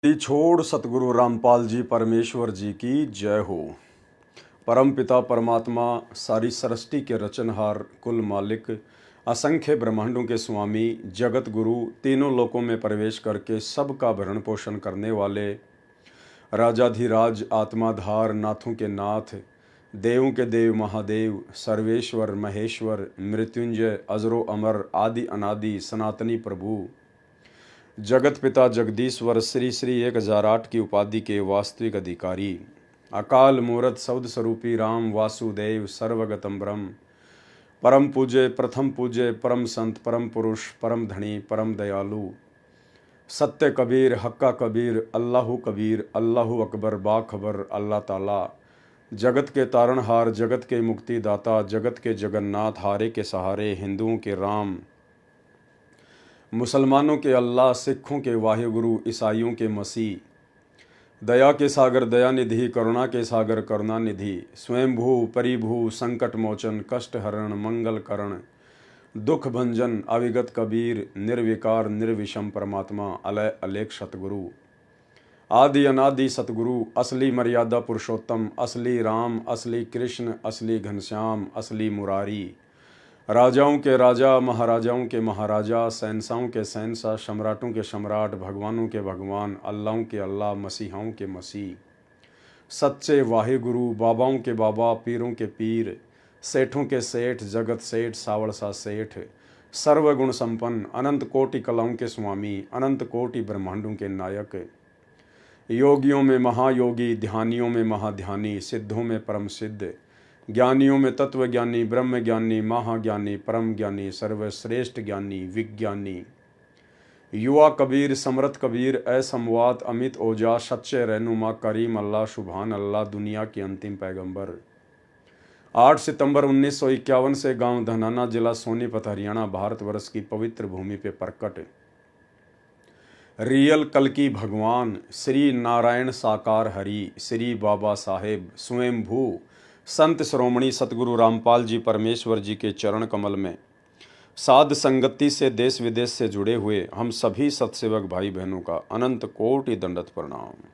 छोड़ सतगुरु रामपाल जी परमेश्वर जी की जय हो। परम पिता परमात्मा सारी सृष्टि के रचनहार कुल मालिक असंख्य ब्रह्मांडों के स्वामी जगत गुरु तीनों लोकों में प्रवेश करके सबका भरण पोषण करने वाले राजाधिराज आत्माधार नाथों के नाथ देवों के देव महादेव सर्वेश्वर महेश्वर मृत्युंजय अजरो अमर आदि अनादि सनातनी प्रभु जगत पिता जगदीश्वर श्री श्री 1008 की उपाधि के वास्तविक अधिकारी अकाल मूर्त शब्द स्वरूपी राम वासुदेव सर्वगतम ब्रह्म परम पूज्य प्रथम पूज्य परम संत परम पुरुष परम धनी परम दयालु सत्य कबीर हक्का कबीर अल्लाहु कबीर अल्लाहु अकबर बाखबर अल्लाह ताला जगत के तारणहार जगत के मुक्तिदाता जगत के जगन्नाथ हारे के सहारे हिंदुओं के राम मुसलमानों के अल्लाह सिखों के वाहिगुरु ईसाइयों के मसीह दया के सागर दया निधि करुणा के सागर करुणा निधि स्वयंभू परिभू संकट मोचन कष्ट हरण मंगल करण दुख भंजन अविगत कबीर निर्विकार निर्विषम परमात्मा अलय अलेख सतगुरु आदि अनादि सतगुरु असली मर्यादा पुरुषोत्तम असली राम असली कृष्ण असली घनश्याम असली मुरारी राजाओं के राजा महाराजाओं के महाराजा शहंशाहों के शहंशाह सम्राटों के सम्राट भगवानों के भगवान अल्लाहों के अल्लाह मसीहाओं के मसीह सच्चे वाहिगुरु बाबाओं के बाबा पीरों के पीर सेठों के सेठ जगत सेठ सावड़सा सेठ सर्वगुण संपन्न अनंत कोटि कलाओं के स्वामी अनंत कोटि ब्रह्मांडों के नायक योगियों में महायोगी ध्यानियों में महाध्यानी सिद्धों में परम सिद्ध ज्ञानियों में तत्व ज्ञानी ब्रह्म ज्ञानी महाज्ञानी परम ज्ञानी सर्वश्रेष्ठ ज्ञानी विज्ञानी युवा कबीर समरथ कबीर असमवात अमित ओजा सच्चे रहनुमा करीम अल्लाह सुभान अल्लाह दुनिया के अंतिम पैगंबर 8 सितंबर 1951 से गांव धनाना जिला सोनीपत हरियाणा भारतवर्ष की पवित्र भूमि पे प्रकट रियल कल की भगवान श्री नारायण साकार हरि श्री बाबा साहेब स्वयंभू संत श्रोमणी सतगुरु रामपाल जी परमेश्वर जी के चरण कमल में साध संगति से देश विदेश से जुड़े हुए हम सभी सत्सेवक भाई बहनों का अनंत कोटि दंडवत प्रणाम।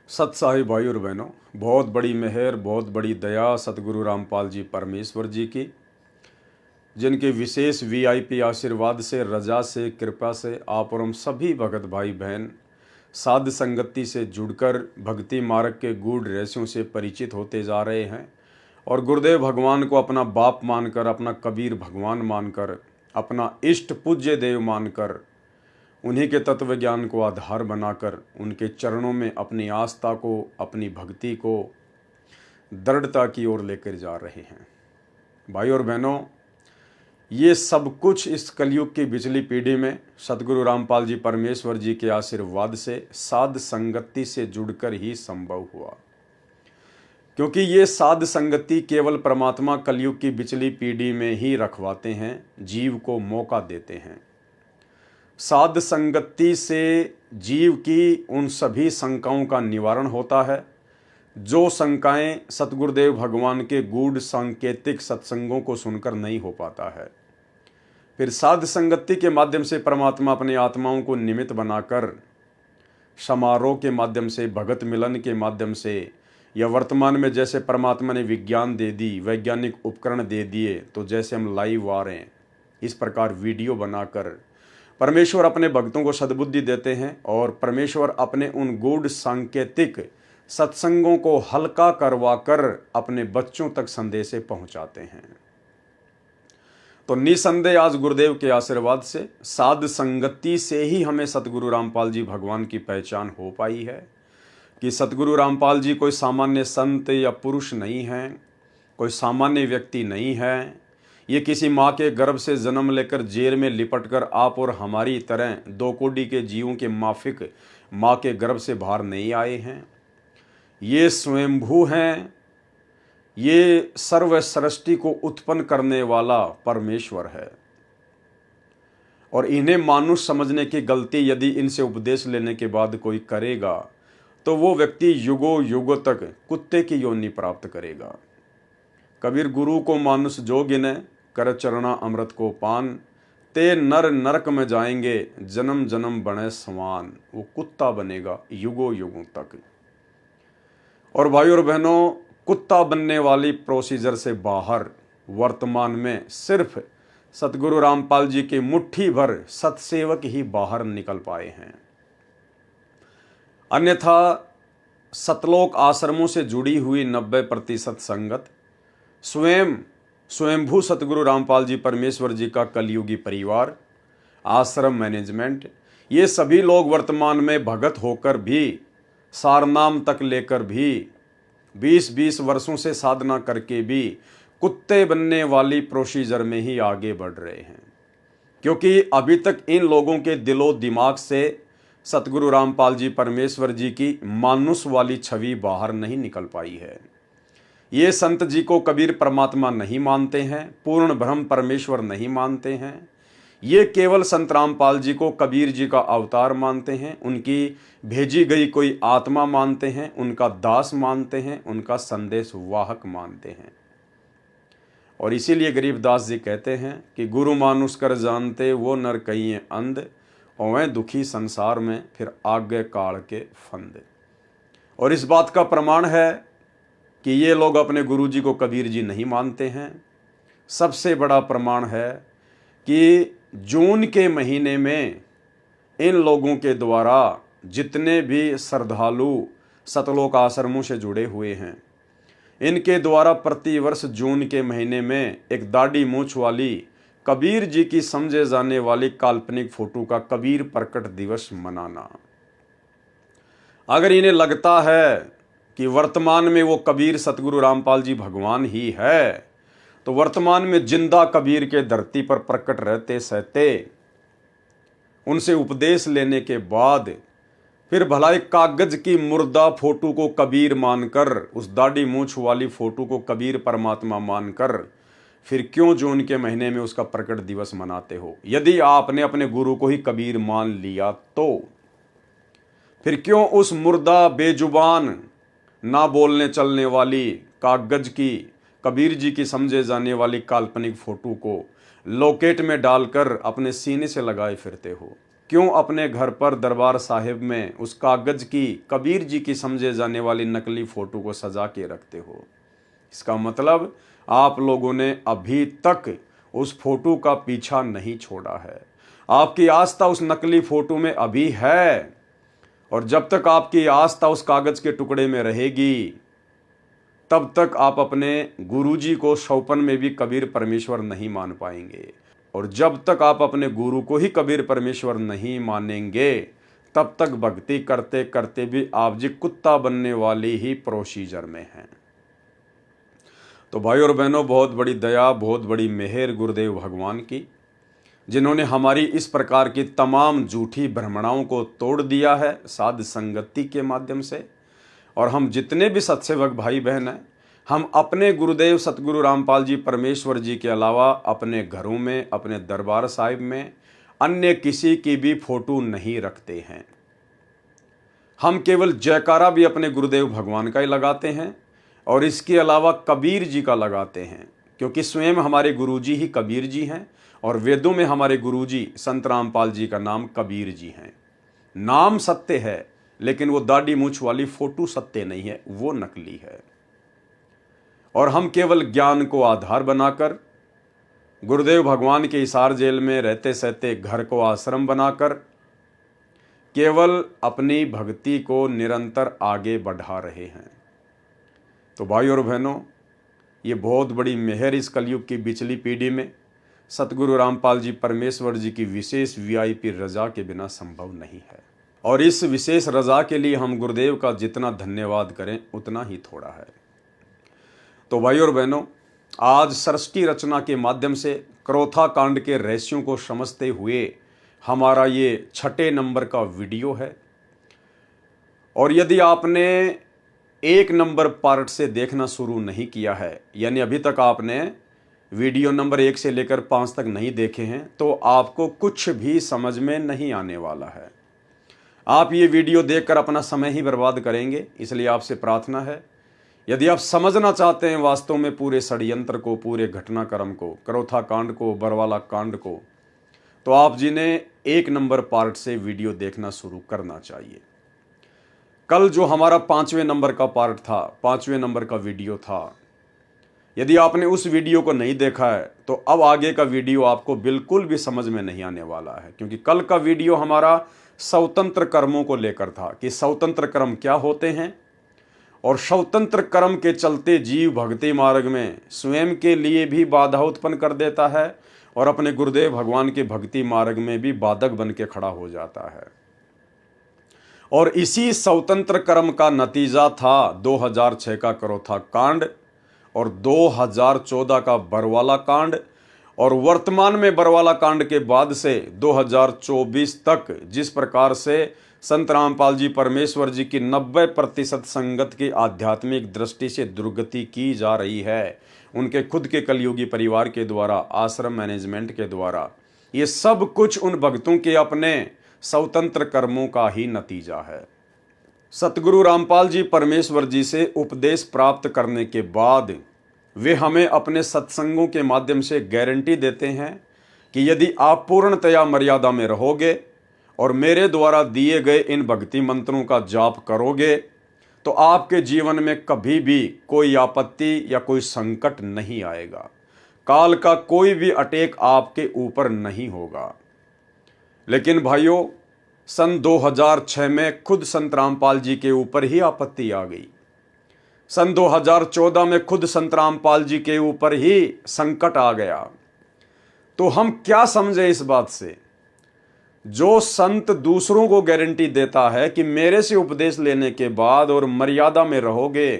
सत्साही भाई और बहनों, बहुत बड़ी मेहर बहुत बड़ी दया सतगुरु रामपाल जी परमेश्वर जी की, जिनके विशेष वीआईपी आशीर्वाद से रजा से कृपा से आप और हम सभी भगत भाई बहन साध संगति से जुड़कर भक्ति मार्ग के गूढ़ रहस्यों से परिचित होते जा रहे हैं और गुरुदेव भगवान को अपना बाप मानकर अपना कबीर भगवान मानकर अपना इष्ट पूज्य देव मानकर उन्हीं के तत्व ज्ञान को आधार बनाकर उनके चरणों में अपनी आस्था को अपनी भक्ति को दृढ़ता की ओर लेकर जा रहे हैं। भाई और बहनों, ये सब कुछ इस कलयुग की बिचली पीढ़ी में सतगुरु रामपाल जी परमेश्वर जी के आशीर्वाद से साध संगति से जुड़कर ही संभव हुआ, क्योंकि ये साध संगति केवल परमात्मा कलयुग की बिचली पीढ़ी में ही रखवाते हैं, जीव को मौका देते हैं। साध संगति से जीव की उन सभी शंकाओं का निवारण होता है जो शंकाएं सतगुरुदेव भगवान के गूढ़ सांकेतिक सत्संगों को सुनकर नहीं हो पाता है। फिर साध संगति के माध्यम से परमात्मा अपनी आत्माओं को निमित्त बनाकर समारोह के माध्यम से भगत मिलन के माध्यम से या वर्तमान में जैसे परमात्मा ने विज्ञान दे दी वैज्ञानिक उपकरण दे दिए, तो जैसे हम लाइव आ रहे हैं इस प्रकार वीडियो बनाकर परमेश्वर अपने भक्तों को सद्बुद्धि देते हैं और परमेश्वर अपने उन गूढ़ सांकेतिक सत्संगों को हल्का करवाकर अपने बच्चों तक संदेशे पहुंचाते हैं। तो निसंदेह आज गुरुदेव के आशीर्वाद से साध संगति से ही हमें सतगुरु रामपाल जी भगवान की पहचान हो पाई है कि सतगुरु रामपाल जी कोई सामान्य संत या पुरुष नहीं हैं, कोई सामान्य व्यक्ति नहीं है। ये किसी माँ के गर्भ से जन्म लेकर जेल में लिपटकर आप और हमारी तरह 2 कोटि के जीवों के माफिक माँ के गर्भ से बाहर नहीं आए हैं। ये स्वयंभू हैं, ये सर्व सृष्टि को उत्पन्न करने वाला परमेश्वर है। और इन्हें मानुष समझने की गलती यदि इनसे उपदेश लेने के बाद कोई करेगा तो वो व्यक्ति युगों युगों तक कुत्ते की योनि प्राप्त करेगा। कबीर गुरु को मानुष जो गिने कर चरणा अमृत को पान, ते नर नरक में जाएंगे, जन्म जन्म बने समान। वो कुत्ता बनेगा युगों युगों तक। और भाई और बहनों, कुत्ता बनने वाली प्रोसीजर से बाहर वर्तमान में सिर्फ सतगुरु रामपाल जी की मुट्ठी भर सतसेवक ही बाहर निकल पाए हैं। अन्यथा सतलोक आश्रमों से जुड़ी हुई 90% संगत, स्वयंभू सतगुरु रामपाल जी परमेश्वर जी का कलयुगी परिवार, आश्रम मैनेजमेंट, ये सभी लोग वर्तमान में भगत होकर भी, सारनाम तक लेकर भी, 20-20 वर्षों से साधना करके भी कुत्ते बनने वाली प्रोसीजर में ही आगे बढ़ रहे हैं। क्योंकि अभी तक इन लोगों के दिलो दिमाग से सतगुरु रामपाल जी परमेश्वर जी की मानुष वाली छवि बाहर नहीं निकल पाई है। ये संत जी को कबीर परमात्मा नहीं मानते हैं, पूर्ण ब्रह्म परमेश्वर नहीं मानते हैं। ये केवल संत रामपाल जी को कबीर जी का अवतार मानते हैं, उनकी भेजी गई कोई आत्मा मानते हैं, उनका दास मानते हैं, उनका संदेश वाहक मानते हैं। और इसीलिए गरीबदास जी कहते हैं कि गुरु मानुष कर जानते वो नर कहिए अंध, और दुखी संसार में फिर आगे काल के फंद। और इस बात का प्रमाण है कि ये लोग अपने गुरु जी को कबीर जी नहीं मानते हैं। सबसे बड़ा प्रमाण है कि जून के महीने में इन लोगों के द्वारा जितने भी श्रद्धालु सतलोक आश्रमों से जुड़े हुए हैं, इनके द्वारा प्रतिवर्ष जून के महीने में एक दाढ़ी मूंछ वाली कबीर जी की समझे जाने वाली काल्पनिक फोटो का कबीर प्रकट दिवस मनाना। अगर इन्हें लगता है कि वर्तमान में वो कबीर सतगुरु रामपाल जी भगवान ही है, तो वर्तमान में जिंदा कबीर के धरती पर प्रकट रहते सहते उनसे उपदेश लेने के बाद फिर भला एक कागज की मुर्दा फोटो को कबीर मानकर, उस दाढ़ी मूंछ वाली फोटो को कबीर परमात्मा मानकर, फिर क्यों जून के महीने में उसका प्रकट दिवस मनाते हो? यदि आपने अपने गुरु को ही कबीर मान लिया तो फिर क्यों उस मुर्दा बेजुबान ना बोलने चलने वाली कागज की कबीर जी की समझे जाने वाली काल्पनिक फोटो को लॉकेट में डालकर अपने सीने से लगाए फिरते हो? क्यों अपने घर पर दरबार साहिब में उस कागज की कबीर जी की समझे जाने वाली नकली फोटो को सजा के रखते हो? इसका मतलब आप लोगों ने अभी तक उस फोटो का पीछा नहीं छोड़ा है। आपकी आस्था उस नकली फोटो में अभी है, और जब तक आपकी आस्था उस कागज के टुकड़े में रहेगी, तब तक आप अपने गुरुजी को सौपन में भी कबीर परमेश्वर नहीं मान पाएंगे। और जब तक आप अपने गुरु को ही कबीर परमेश्वर नहीं मानेंगे, तब तक भक्ति करते करते भी आप जी कुत्ता बनने वाली ही प्रोसीजर में हैं। तो भाई और बहनों, बहुत बड़ी दया, बहुत बड़ी मेहर गुरुदेव भगवान की, जिन्होंने हमारी इस प्रकार की तमाम झूठी भ्रमणाओं को तोड़ दिया है साध संगति के माध्यम से। और हम जितने भी सत्सेवक भाई बहन हैं, हम अपने गुरुदेव सतगुरु रामपाल जी परमेश्वर जी के अलावा अपने घरों में, अपने दरबार साहिब में अन्य किसी की भी फोटो नहीं रखते हैं। हम केवल जयकारा भी अपने गुरुदेव भगवान का ही लगाते हैं, और इसके अलावा कबीर जी का लगाते हैं, क्योंकि स्वयं हमारे गुरुजी ही कबीर जी हैं, और वेदों में हमारे गुरुजी संत रामपाल जी का नाम कबीर जी हैं। नाम सत्य है, लेकिन वो दाढ़ी मूंछ वाली फोटो सत्य नहीं है, वो नकली है। और हम केवल ज्ञान को आधार बनाकर, गुरुदेव भगवान के हिसार जेल में रहते सहते घर को आश्रम बनाकर, केवल अपनी भक्ति को निरंतर आगे बढ़ा रहे हैं। तो भाई और बहनों, ये बहुत बड़ी मेहर इस कलयुग की बिचली पीढ़ी में सतगुरु रामपाल जी परमेश्वर जी की विशेष वीआईपी रजा के बिना संभव नहीं है। और इस विशेष रजा के लिए हम गुरुदेव का जितना धन्यवाद करें उतना ही थोड़ा है। तो भाई और बहनों, आज सृष्टि रचना के माध्यम से क्रोथा कांड के रहस्यों को समझते हुए हमारा ये 6 नंबर का वीडियो है। और यदि आपने 1 नंबर पार्ट से देखना शुरू नहीं किया है, यानी अभी तक आपने वीडियो नंबर 1 से लेकर 5 तक नहीं देखे हैं, तो आपको कुछ भी समझ में नहीं आने वाला है। आप ये वीडियो देखकर अपना समय ही बर्बाद करेंगे। इसलिए आपसे प्रार्थना है, यदि आप समझना चाहते हैं वास्तव में पूरे षड्यंत्र को, पूरे घटनाक्रम को, क्रोथा कांड को, बरवाला कांड को, तो आप जी ने 1 नंबर पार्ट से वीडियो देखना शुरू करना चाहिए। कल जो हमारा 5वें नंबर का पार्ट था, 5वें नंबर का वीडियो था, यदि आपने उस वीडियो को नहीं देखा है तो अब आगे का वीडियो आपको बिल्कुल भी समझ में नहीं आने वाला है, क्योंकि कल का वीडियो हमारा स्वतंत्र कर्मों को लेकर था कि स्वतंत्र कर्म क्या होते हैं और स्वतंत्र कर्म के चलते जीव भक्ति मार्ग में स्वयं के लिए भी बाधा उत्पन्न कर देता है और अपने गुरुदेव भगवान के भक्ति मार्ग में भी बाधक बन के खड़ा हो जाता है। और इसी स्वतंत्र कर्म का नतीजा था 2006 का करोथा कांड और 2014 का बरवाला कांड, और वर्तमान में बरवाला कांड के बाद से 2024 तक जिस प्रकार से संत रामपाल जी परमेश्वर जी की 90% संगत की आध्यात्मिक दृष्टि से दुर्गति की जा रही है, उनके खुद के कलयुगी परिवार के द्वारा, आश्रम मैनेजमेंट के द्वारा, ये सब कुछ उन भक्तों के अपने स्वतंत्र कर्मों का ही नतीजा है। सतगुरु रामपाल जी परमेश्वर जी से उपदेश प्राप्त करने के बाद वे हमें अपने सत्संगों के माध्यम से गारंटी देते हैं कि यदि आप पूर्णतया मर्यादा में रहोगे और मेरे द्वारा दिए गए इन भक्ति मंत्रों का जाप करोगे तो आपके जीवन में कभी भी कोई आपत्ति या कोई संकट नहीं आएगा, काल का कोई भी अटैक आपके ऊपर नहीं होगा। लेकिन भाइयों, सन 2006 में खुद संत रामपाल जी के ऊपर ही आपत्ति आ गई। सन 2014 में खुद संत रामपाल जी के ऊपर ही संकट आ गया। तो हम क्या समझे इस बात से? जो संत दूसरों को गारंटी देता है कि मेरे से उपदेश लेने के बाद और मर्यादा में रहोगे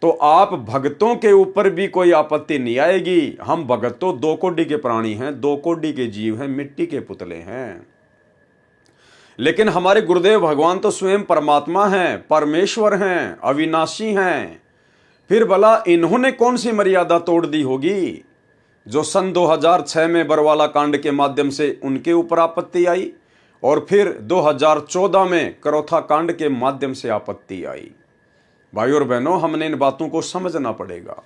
तो आप भक्तों के ऊपर भी कोई आपत्ति नहीं आएगी। हम भगत तो 2 कोटि के प्राणी हैं, 2 कोटि के जीव हैं, मिट्टी के पुतले हैं। लेकिन हमारे गुरुदेव भगवान तो स्वयं परमात्मा हैं, परमेश्वर हैं, अविनाशी हैं। फिर भला इन्होंने कौन सी मर्यादा तोड़ दी होगी जो सन 2006 में बरवाला कांड के माध्यम से उनके ऊपर आपत्ति आई और फिर 2014 में करोथा कांड के माध्यम से आपत्ति आई। भाई और बहनों, हमने इन बातों को समझना पड़ेगा।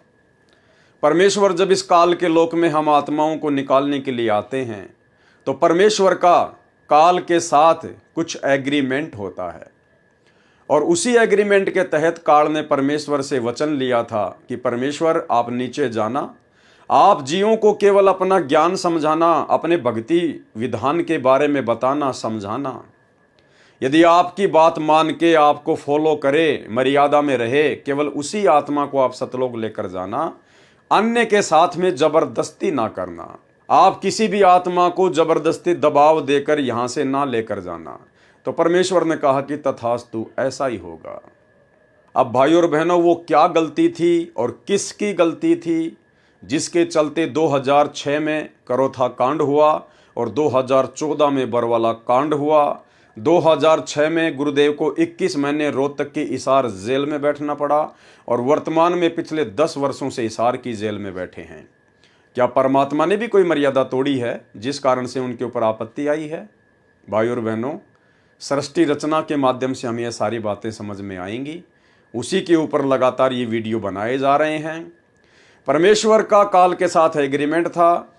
परमेश्वर जब इस काल के लोक में हम आत्माओं को निकालने के लिए आते हैं तो परमेश्वर का काल के साथ कुछ एग्रीमेंट होता है, और उसी एग्रीमेंट के तहत काल ने परमेश्वर से वचन लिया था कि परमेश्वर आप नीचे जाना, आप जीवों को केवल अपना ज्ञान समझाना, अपने भक्ति विधान के बारे में बताना, समझाना। यदि आपकी बात मान के आपको फॉलो करे, मर्यादा में रहे, केवल उसी आत्मा को आप सतलोक लेकर जाना, अन्य के साथ में जबरदस्ती ना करना। आप किसी भी आत्मा को जबरदस्ती दबाव देकर यहां से ना लेकर जाना। तो परमेश्वर ने कहा कि तथास्तु, ऐसा ही होगा। अब भाई और बहनों, वो क्या गलती थी और किसकी गलती थी जिसके चलते 2006 में करोथा कांड हुआ और 2014 में बरवाला कांड हुआ। 2006 में गुरुदेव को 21 महीने रोहतक की हिसार जेल में बैठना पड़ा और वर्तमान में पिछले 10 वर्षों से हिसार की जेल में बैठे हैं। क्या परमात्मा ने भी कोई मर्यादा तोड़ी है जिस कारण से उनके ऊपर आपत्ति आई है? भाई और बहनों, सृष्टि रचना के माध्यम से हमें ये सारी बातें समझ में आएंगी। उसी के ऊपर लगातार ये वीडियो बनाए जा रहे हैं। परमेश्वर का काल के साथ एग्रीमेंट था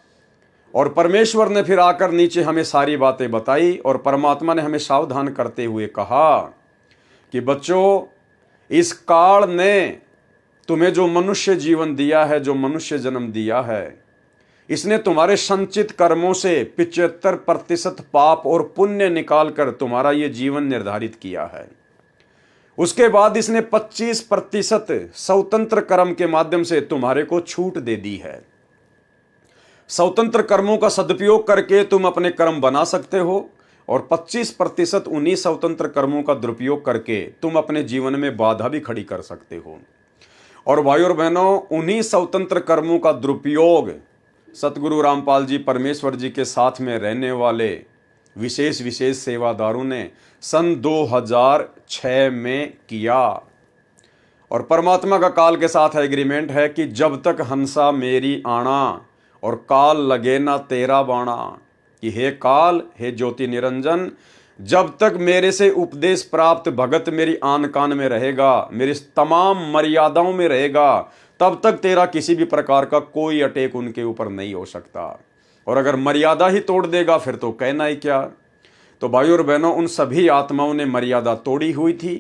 और परमेश्वर ने फिर आकर नीचे हमें सारी बातें बताई और परमात्मा ने हमें सावधान करते हुए कहा कि बच्चों, इस काल ने तुम्हें जो मनुष्य जीवन दिया है, जो मनुष्य जन्म दिया है, इसने तुम्हारे संचित कर्मों से 75% पाप और पुण्य निकालकर तुम्हारा ये जीवन निर्धारित किया है। उसके बाद इसने 25% स्वतंत्र कर्म के माध्यम से तुम्हारे को छूट दे दी है। स्वतंत्र कर्मों का सदुपयोग करके तुम अपने कर्म बना सकते हो और 25% उन्हीं स्वतंत्र कर्मों का दुरुपयोग करके तुम अपने जीवन में बाधा भी खड़ी कर सकते हो। और भाई और बहनों, उन्हीं स्वतंत्र कर्मों का दुरुपयोग सतगुरु रामपाल जी परमेश्वर जी के साथ में रहने वाले विशेष सेवादारों ने सन 2006 में किया। और परमात्मा का काल के साथ एग्रीमेंट है कि जब तक हंसा मेरी आना और काल लगे ना तेरा बाणा, कि हे काल, हे ज्योति निरंजन, जब तक मेरे से उपदेश प्राप्त भगत मेरी आन कान में रहेगा, मेरी तमाम मर्यादाओं में रहेगा, तब तक तेरा किसी भी प्रकार का कोई अटैक उनके ऊपर नहीं हो सकता। और अगर मर्यादा ही तोड़ देगा फिर तो कहना ही क्या। तो भाइयों और बहनों, उन सभी आत्माओं ने मर्यादा तोड़ी हुई थी,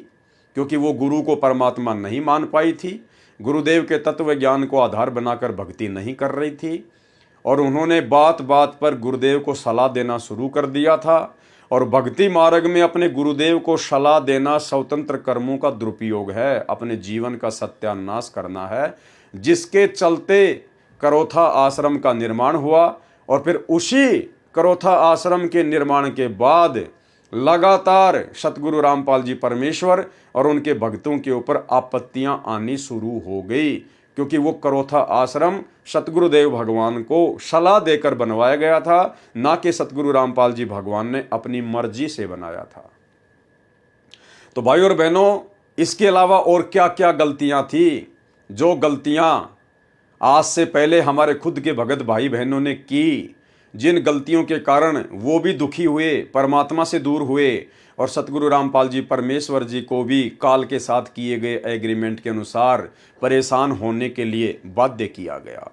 क्योंकि वो गुरु को परमात्मा नहीं मान पाई थी, गुरुदेव के तत्व ज्ञान को आधार बनाकर भक्ति नहीं कर रही थी, और उन्होंने बात बात पर गुरुदेव को सलाह देना शुरू कर दिया था। और भक्ति मार्ग में अपने गुरुदेव को सलाह देना स्वतंत्र कर्मों का दुरुपयोग है, अपने जीवन का सत्यानाश करना है, जिसके चलते करोथा आश्रम का निर्माण हुआ। और फिर उसी करोथा आश्रम के निर्माण के बाद लगातार सतगुरु रामपाल जी परमेश्वर और उनके भक्तों के ऊपर आपत्तियां आनी शुरू हो गई, क्योंकि वो करोथा आश्रम सतगुरुदेव भगवान को सलाह देकर बनवाया गया था, ना कि सतगुरु रामपाल जी भगवान ने अपनी मर्जी से बनाया था। तो भाइयों और बहनों, इसके अलावा और क्या क्या गलतियां थी, जो गलतियां आज से पहले हमारे खुद के भगत भाई बहनों ने की, जिन गलतियों के कारण वो भी दुखी हुए, परमात्मा से दूर हुए, और सतगुरु रामपाल जी परमेश्वर जी को भी काल के साथ किए गए एग्रीमेंट के अनुसार परेशान होने के लिए बाध्य किया गया।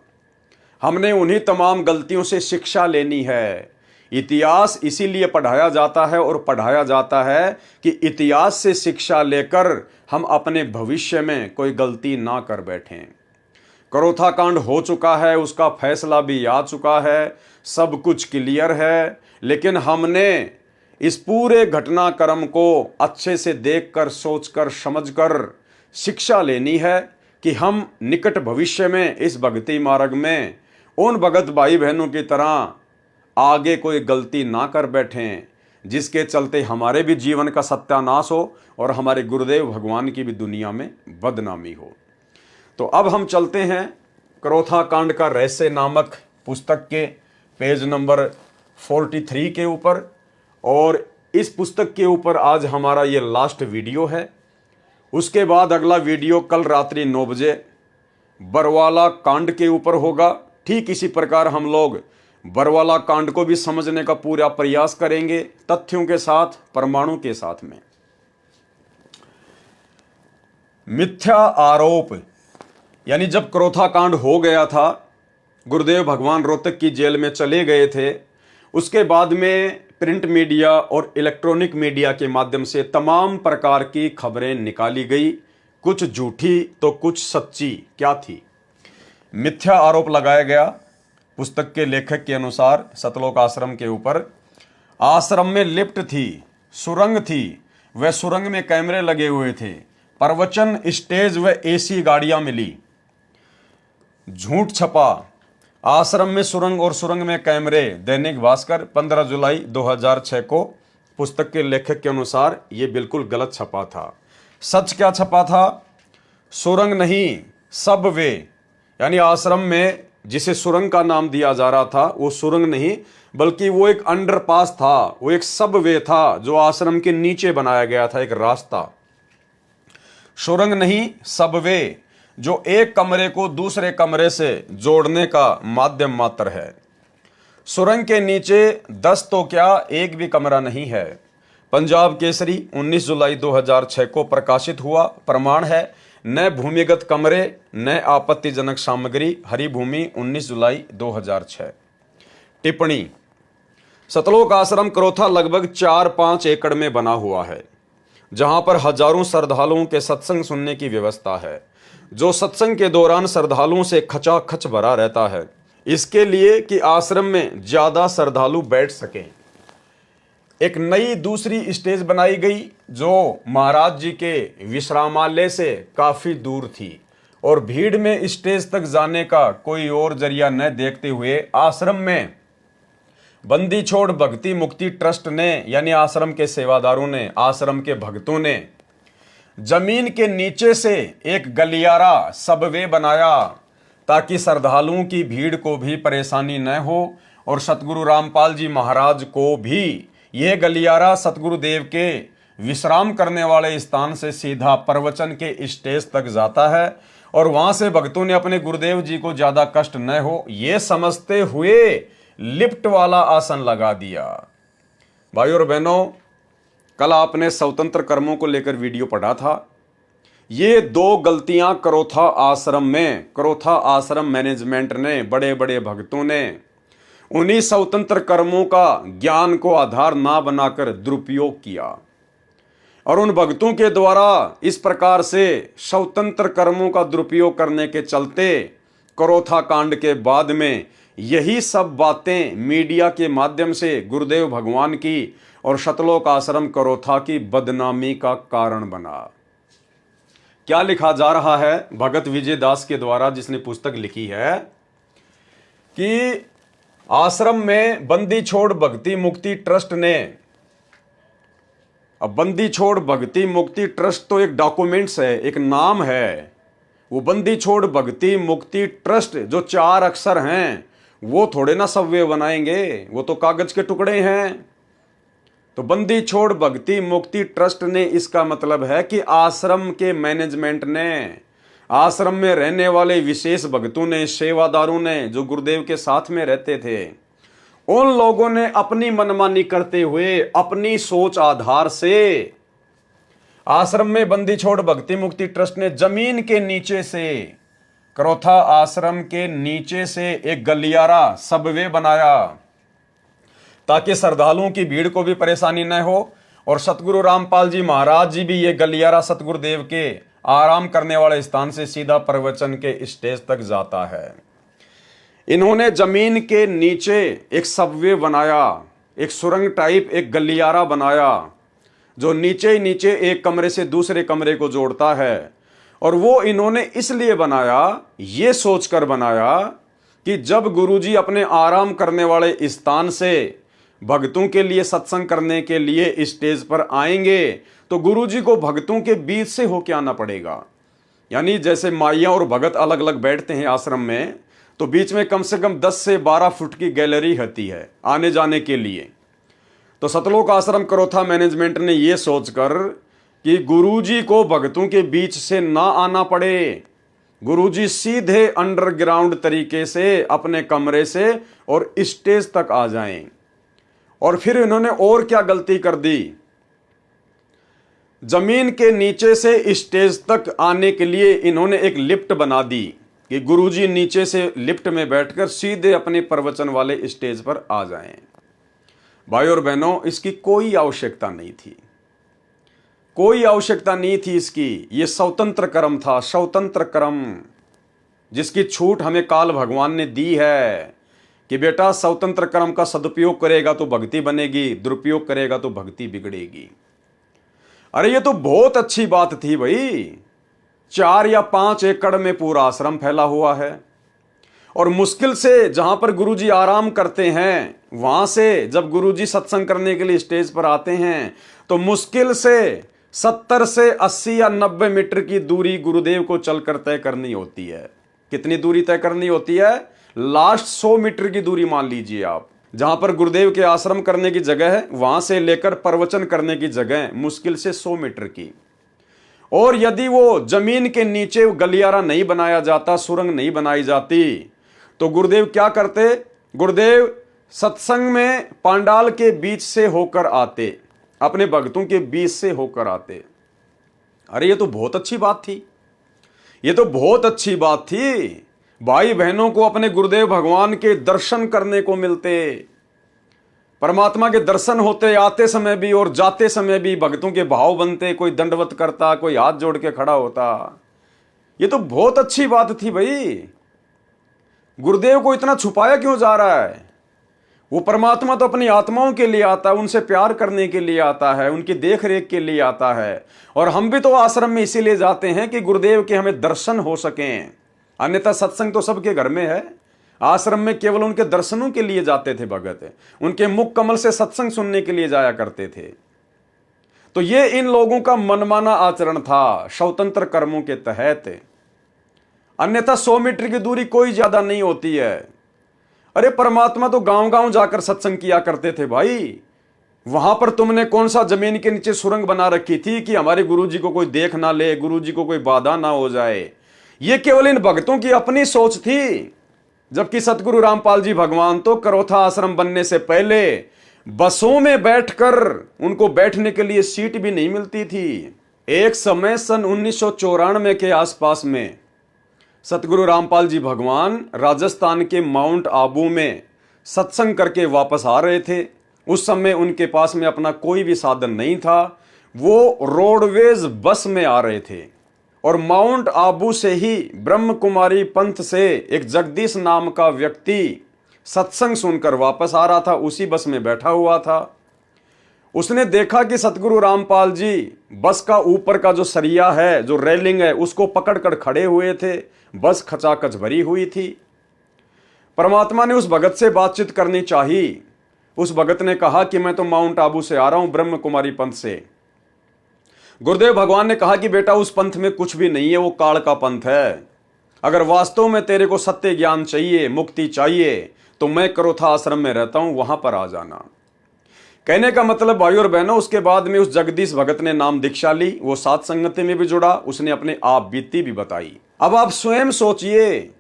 हमने उन्हीं तमाम गलतियों से शिक्षा लेनी है। इतिहास इसीलिए पढ़ाया जाता है, और पढ़ाया जाता है कि इतिहास से शिक्षा लेकर हम अपने भविष्य में कोई गलती ना कर बैठें। करोथा कांड हो चुका है, उसका फैसला भी आ चुका है, सब कुछ क्लियर है, लेकिन हमने इस पूरे घटनाक्रम को अच्छे से देखकर, सोचकर, समझकर शिक्षा लेनी है कि हम निकट भविष्य में इस भक्ति मार्ग में उन भगत भाई बहनों की तरह आगे कोई गलती ना कर बैठें, जिसके चलते हमारे भी जीवन का सत्यानाश हो और हमारे गुरुदेव भगवान की भी दुनिया में बदनामी हो। तो अब हम चलते हैं करोथा कांड का रहस्य नामक पुस्तक के पेज नंबर 43 के ऊपर, और इस पुस्तक के ऊपर आज हमारा ये लास्ट वीडियो है। उसके बाद अगला वीडियो कल रात्रि 9 बजे बरवाला कांड के ऊपर होगा। ठीक इसी प्रकार हम लोग बरवाला कांड को भी समझने का पूरा प्रयास करेंगे, तथ्यों के साथ, प्रमाणों के साथ में। मिथ्या आरोप, यानी जब करोथा कांड हो गया था, गुरुदेव भगवान रोहतक की जेल में चले गए थे, उसके बाद में प्रिंट मीडिया और इलेक्ट्रॉनिक मीडिया के माध्यम से तमाम प्रकार की खबरें निकाली गई, कुछ झूठी तो कुछ सच्ची। क्या थी? मिथ्या आरोप लगाया गया पुस्तक के लेखक के अनुसार सतलोक आश्रम के ऊपर। आश्रम में लिफ्ट थी, सुरंग थी, वह सुरंग में कैमरे लगे हुए थे, प्रवचन स्टेज व एसी गाड़ियां मिली। झूठ छपा, आश्रम में सुरंग और सुरंग में कैमरे। दैनिक भास्कर 15 जुलाई 2006 को पुस्तक के लेखक के अनुसार ये बिल्कुल गलत छपा था। सच क्या छपा था? सुरंग नहीं, सबवे, यानी आश्रम में जिसे सुरंग का नाम दिया जा रहा था वो सुरंग नहीं, बल्कि वो एक अंडरपास था, वो एक सबवे था जो आश्रम के नीचे बनाया गया था, एक रास्ता। सुरंग नहीं, सबवे, जो एक कमरे को दूसरे कमरे से जोड़ने का माध्यम मात्र है। सुरंग के नीचे 10 तो क्या, एक भी कमरा नहीं है। पंजाब केसरी 19 जुलाई 2006 को प्रकाशित हुआ। प्रमाण है, न भूमिगत कमरे न आपत्तिजनक सामग्री, हरिभूमि 19 जुलाई 2006। टिप्पणी, सतलोक आश्रम करोथा लगभग 4-5 एकड़ में बना हुआ है, जहां पर हजारों श्रद्धालुओं के सत्संग सुनने की व्यवस्था है, जो सत्संग के दौरान श्रद्धालुओं से खचाखच भरा रहता है, इसके लिए कि आश्रम में ज्यादा श्रद्धालु बैठ सकें। एक नई दूसरी स्टेज बनाई गई जो महाराज जी के विश्रामालय से काफी दूर थी, और भीड़ में स्टेज तक जाने का कोई और जरिया न देखते हुए आश्रम में बंदी छोड़ भक्ति मुक्ति ट्रस्ट ने, यानी आश्रम के सेवादारों ने, आश्रम के भक्तों ने जमीन के नीचे से एक गलियारा सबवे बनाया, ताकि श्रद्धालुओं की भीड़ को भी परेशानी न हो, और सतगुरु रामपाल जी महाराज को भी यह गलियारा सतगुरुदेव के विश्राम करने वाले स्थान से सीधा प्रवचन के स्टेज तक जाता है, और वहां से भक्तों ने अपने गुरुदेव जी को ज्यादा कष्ट न हो ये समझते हुए लिफ्ट वाला आसन लगा दिया। भाइयों और बहनों, कल आपने स्वतंत्र कर्मों को लेकर वीडियो पढ़ा था। ये 2 गलतियां करोथा आश्रम मैनेजमेंट ने, बड़े बड़े भक्तों ने, उन्हीं स्वतंत्र कर्मों का ज्ञान को आधार ना बनाकर दुरुपयोग किया और उन भक्तों के द्वारा इस प्रकार से स्वतंत्र कर्मों का दुरुपयोग करने के चलते करोथा कांड के बाद में यही सब बातें मीडिया के माध्यम से गुरुदेव भगवान की और सतलोक आश्रम करोथा की बदनामी का कारण बना। क्या लिखा जा रहा है भगत विजय दास के द्वारा, जिसने पुस्तक लिखी है कि आश्रम में बंदी छोड़ भक्ति मुक्ति ट्रस्ट ने, अब बंदी छोड़ भक्ति मुक्ति ट्रस्ट तो एक डॉक्यूमेंट्स है, एक नाम है। वो बंदी छोड़ भक्ति मुक्ति ट्रस्ट जो 4 अक्षर हैं वो थोड़े ना सव्य बनाएंगे, वो तो कागज के टुकड़े हैं। तो बंदी छोड़ भक्ति मुक्ति ट्रस्ट ने, इसका मतलब है कि आश्रम के मैनेजमेंट ने, आश्रम में रहने वाले विशेष भक्तों ने, सेवादारों ने, जो गुरुदेव के साथ में रहते थे, उन लोगों ने अपनी मनमानी करते हुए अपनी सोच आधार से आश्रम में बंदी छोड़ भक्ति मुक्ति ट्रस्ट ने जमीन के नीचे से, करोथा आश्रम के नीचे से एक गलियारा सबवे बनाया ताकि श्रद्धालुओं की भीड़ को भी परेशानी न हो। और सतगुरु रामपाल जी महाराज जी भी ये गलियारा सतगुरुदेव के आराम करने वाले स्थान से सीधा प्रवचन के स्टेज तक जाता है। इन्होंने जमीन के नीचे एक सबवे बनाया, एक सुरंग टाइप एक गलियारा बनाया जो नीचे ही नीचे एक कमरे से दूसरे कमरे को जोड़ता है। और वो इन्होंने इसलिए बनाया, ये सोचकर बनाया कि जब गुरुजी अपने आराम करने वाले स्थान से भक्तों के लिए सत्संग करने के लिए स्टेज पर आएंगे तो गुरुजी को भक्तों के बीच से होके आना पड़ेगा। यानी जैसे माइया और भगत अलग अलग बैठते हैं आश्रम में, तो बीच में कम से कम 10 से 12 फुट की गैलरी होती है आने जाने के लिए। तो सतलोक आश्रम करोथा मैनेजमेंट ने यह सोचकर कि गुरुजी को भक्तों के बीच से ना आना पड़े, गुरुजी सीधे अंडरग्राउंड तरीके से अपने कमरे से और स्टेज तक आ जाएं। और फिर इन्होंने और क्या गलती कर दी, जमीन के नीचे से स्टेज तक आने के लिए इन्होंने एक लिफ्ट बना दी कि गुरुजी नीचे से लिफ्ट में बैठकर सीधे अपने प्रवचन वाले स्टेज पर आ जाएं। भाई और बहनों, इसकी कोई आवश्यकता नहीं थी, कोई आवश्यकता नहीं थी इसकी। यह स्वतंत्र कर्म था, स्वतंत्र कर्म, जिसकी छूट हमें काल भगवान ने दी है कि बेटा स्वतंत्र कर्म का सदुपयोग करेगा तो भक्ति बनेगी, दुरुपयोग करेगा तो भक्ति बिगड़ेगी। अरे ये तो बहुत अच्छी बात थी भाई। 4 या 5 एकड़ में पूरा आश्रम फैला हुआ है और मुश्किल से जहां पर गुरुजी आराम करते हैं वहां से जब गुरुजी सत्संग करने के लिए स्टेज पर आते हैं तो मुश्किल से 70 से 80 या 90 मीटर की दूरी गुरुदेव को चलकर तय करनी होती है। कितनी दूरी तय करनी होती है? लास्ट 100 मीटर की दूरी मान लीजिए आप। जहां पर गुरुदेव के आश्रम करने की जगह है वहां से लेकर प्रवचन करने की जगह मुश्किल से 100 मीटर की। और यदि वो जमीन के नीचे गलियारा नहीं बनाया जाता, सुरंग नहीं बनाई जाती, तो गुरुदेव क्या करते? गुरुदेव सत्संग में पांडाल के बीच से होकर आते, अपने भक्तों के बीच से होकर आते। अरे ये तो बहुत अच्छी बात थी, ये तो बहुत अच्छी बात थी। भाई बहनों को अपने गुरुदेव भगवान के दर्शन करने को मिलते, परमात्मा के दर्शन होते आते समय भी और जाते समय भी, भक्तों के भाव बनते, कोई दंडवत करता, कोई हाथ जोड़ के खड़ा होता। ये तो बहुत अच्छी बात थी भाई। गुरुदेव को इतना छुपाया क्यों जा रहा है? वो परमात्मा तो अपनी आत्माओं के लिए आता है, उनसे प्यार करने के लिए आता है, उनकी देख रेख के लिए आता है। और हम भी तो आश्रम में इसीलिए जाते हैं कि गुरुदेव के हमें दर्शन हो सकें, अन्यथा सत्संग तो सबके घर में है। आश्रम में केवल उनके दर्शनों के लिए जाते थे भगत, उनके मुख कमल से सत्संग सुनने के लिए जाया करते थे। तो ये इन लोगों का मनमाना आचरण था स्वतंत्र कर्मों के तहत। अन्यथा 100 मीटर की दूरी कोई ज्यादा नहीं होती है। अरे परमात्मा तो गांव गांव जाकर सत्संग किया करते थे भाई। वहां पर तुमने कौन सा जमीन के नीचे सुरंग बना रखी थी कि हमारे गुरुजी को कोई देख ना ले, गुरुजी को कोई बाधा ना हो जाए? ये केवल इन भक्तों की अपनी सोच थी। जबकि सतगुरु रामपाल जी भगवान तो करोथा आश्रम बनने से पहले बसों में बैठकर उनको बैठने के लिए सीट भी नहीं मिलती थी। एक समय सन 1994 के आसपास में सतगुरु रामपाल जी भगवान राजस्थान के माउंट आबू में सत्संग करके वापस आ रहे थे। उस समय उनके पास में अपना कोई भी साधन नहीं था। वो रोडवेज बस में आ रहे थे और माउंट आबू से ही ब्रह्म कुमारी पंथ से एक जगदीश नाम का व्यक्ति सत्संग सुनकर वापस आ रहा था। उसी बस में बैठा हुआ था। उसने देखा कि सतगुरु रामपाल जी बस का ऊपर का जो सरिया है, जो रेलिंग है, उसको पकड़कर खड़े हुए थे। बस खचाखच भरी हुई थी। परमात्मा ने उस भगत से बातचीत करनी चाहिए। उस भगत ने कहा कि मैं तो माउंट आबू से आ रहा हूं, ब्रह्म कुमारी पंथ से। गुरुदेव भगवान ने कहा कि बेटा उस पंथ में कुछ भी नहीं है, वो काल का पंथ है। अगर वास्तव में तेरे को सत्य ज्ञान चाहिए, मुक्ति चाहिए, तो मैं करोथा आश्रम में रहता हूं, वहां पर आ जाना। कहने का मतलब भाई और बहनों, उसके बाद में उस जगदीश भगत ने नाम दीक्षा ली। वो साथ संगति में भी जुड़ा। उसने अपने आप बीती भी बताई। अब आप स्वयं सोचिए,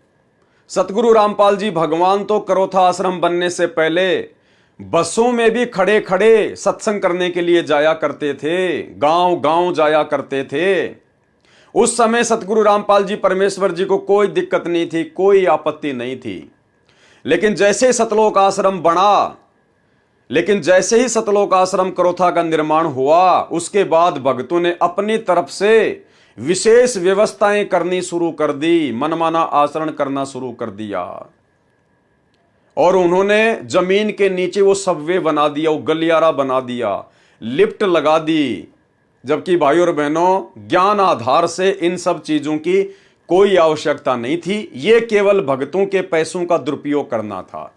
सतगुरु रामपाल जी भगवान तो करोथा आश्रम बनने से पहले बसों में भी खड़े खड़े सत्संग करने के लिए जाया करते थे, गांव गांव जाया करते थे। उस समय सतगुरु रामपाल जी परमेश्वर जी को कोई दिक्कत नहीं थी, कोई आपत्ति नहीं थी। लेकिन जैसे ही सतलोक आश्रम करोथा का निर्माण हुआ, उसके बाद भक्तों ने अपनी तरफ से विशेष व्यवस्थाएं करनी शुरू कर दी, मनमाना आचरण करना शुरू कर दिया। और उन्होंने जमीन के नीचे वो सबवे बना दिया, वो गलियारा बना दिया, लिफ्ट लगा दी। जबकि भाई और बहनों, ज्ञान आधार से इन सब चीजों की कोई आवश्यकता नहीं थी। ये केवल भक्तों के पैसों का दुरुपयोग करना था।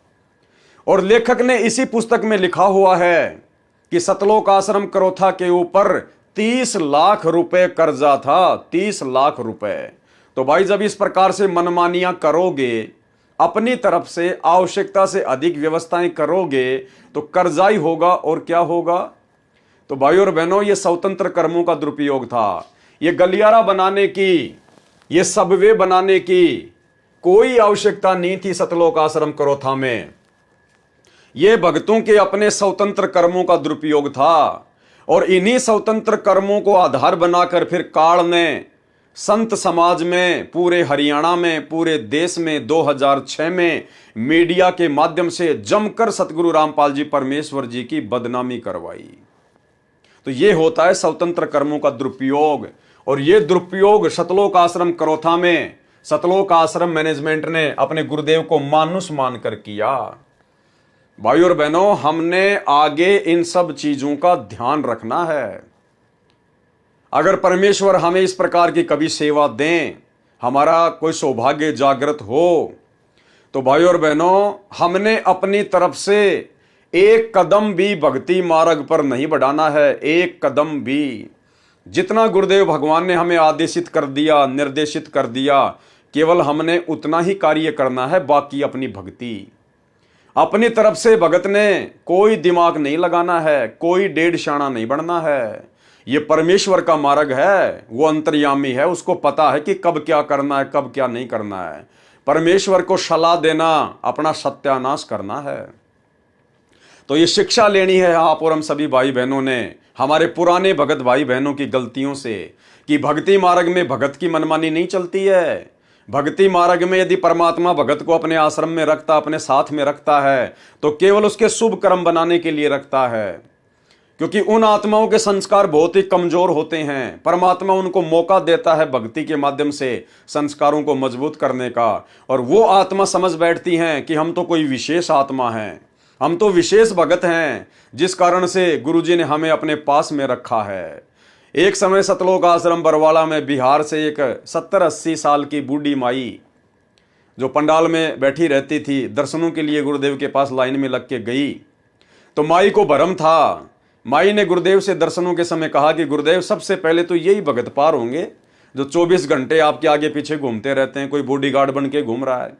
और लेखक ने इसी पुस्तक में लिखा हुआ है कि सतलोक आश्रम करोथा के ऊपर 30 लाख रुपए कर्जा था। 30 लाख रुपए। तो भाई, जब इस प्रकार से मनमानियां करोगे, अपनी तरफ से आवश्यकता से अधिक व्यवस्थाएं करोगे, तो कर्जा ही होगा और क्या होगा। तो भाई और बहनों, ये स्वतंत्र कर्मों का दुरुपयोग था। ये गलियारा बनाने की, ये सबवे बनाने की कोई आवश्यकता नहीं थी सतलोक आश्रम करोथा में। ये भक्तों के अपने स्वतंत्र कर्मों का दुरुपयोग था। और इन्हीं स्वतंत्र कर्मों को आधार बनाकर फिर काल ने संत समाज में, पूरे हरियाणा में, पूरे देश में 2006 में मीडिया के माध्यम से जमकर सतगुरु रामपाल जी परमेश्वर जी की बदनामी करवाई। तो ये होता है स्वतंत्र कर्मों का दुरुपयोग। और ये दुरुपयोग सतलोक आश्रम करोथा में सतलोक आश्रम मैनेजमेंट ने अपने गुरुदेव को मानुष मानकर किया। भाई और बहनों, हमने आगे इन सब चीजों का ध्यान रखना है। अगर परमेश्वर हमें इस प्रकार की कभी सेवा दें, हमारा कोई सौभाग्य जागृत हो, तो भाई और बहनों, हमने अपनी तरफ से एक कदम भी भक्ति मार्ग पर नहीं बढ़ाना है। एक कदम भी। जितना गुरुदेव भगवान ने हमें आदेशित कर दिया, निर्देशित कर दिया, केवल हमने उतना ही कार्य करना है। बाकी अपनी भक्ति, अपनी तरफ से भगत ने कोई दिमाग नहीं लगाना है, कोई डेढ़ शाना नहीं बढ़ना है। ये परमेश्वर का मार्ग है, वो अंतर्यामी है, उसको पता है कि कब क्या करना है, कब क्या नहीं करना है। परमेश्वर को सलाह देना, अपना सत्यानाश करना है। तो ये शिक्षा लेनी है आप और हम सभी भाई बहनों ने, हमारे पुराने भगत भाई बहनों की गलतियों से, कि भक्ति मार्ग में भगत की मनमानी नहीं चलती है। भक्ति मार्ग में यदि परमात्मा भगत को अपने आश्रम में रखता, अपने साथ में रखता है, तो केवल उसके शुभ कर्म बनाने के लिए रखता है। क्योंकि उन आत्माओं के संस्कार बहुत ही कमजोर होते हैं। परमात्मा उनको मौका देता है भक्ति के माध्यम से संस्कारों को मजबूत करने का। और वो आत्मा समझ बैठती हैं कि हम तो कोई विशेष आत्मा हैं, हम तो विशेष भगत हैं, जिस कारण से गुरुजी ने हमें अपने पास में रखा है। एक समय सतलोक आश्रम बरवाला में बिहार से एक 70-80 साल की बूढ़ी माई, जो पंडाल में बैठी रहती थी, दर्शनों के लिए गुरुदेव के पास लाइन में लग के गई। तो माई को भरम था। माई ने गुरुदेव से दर्शनों के समय कहा कि गुरुदेव, सबसे पहले तो यही भगत पार होंगे जो 24 घंटे आपके आगे पीछे घूमते रहते हैं, कोई बॉडीगार्ड बन के घूम रहा है।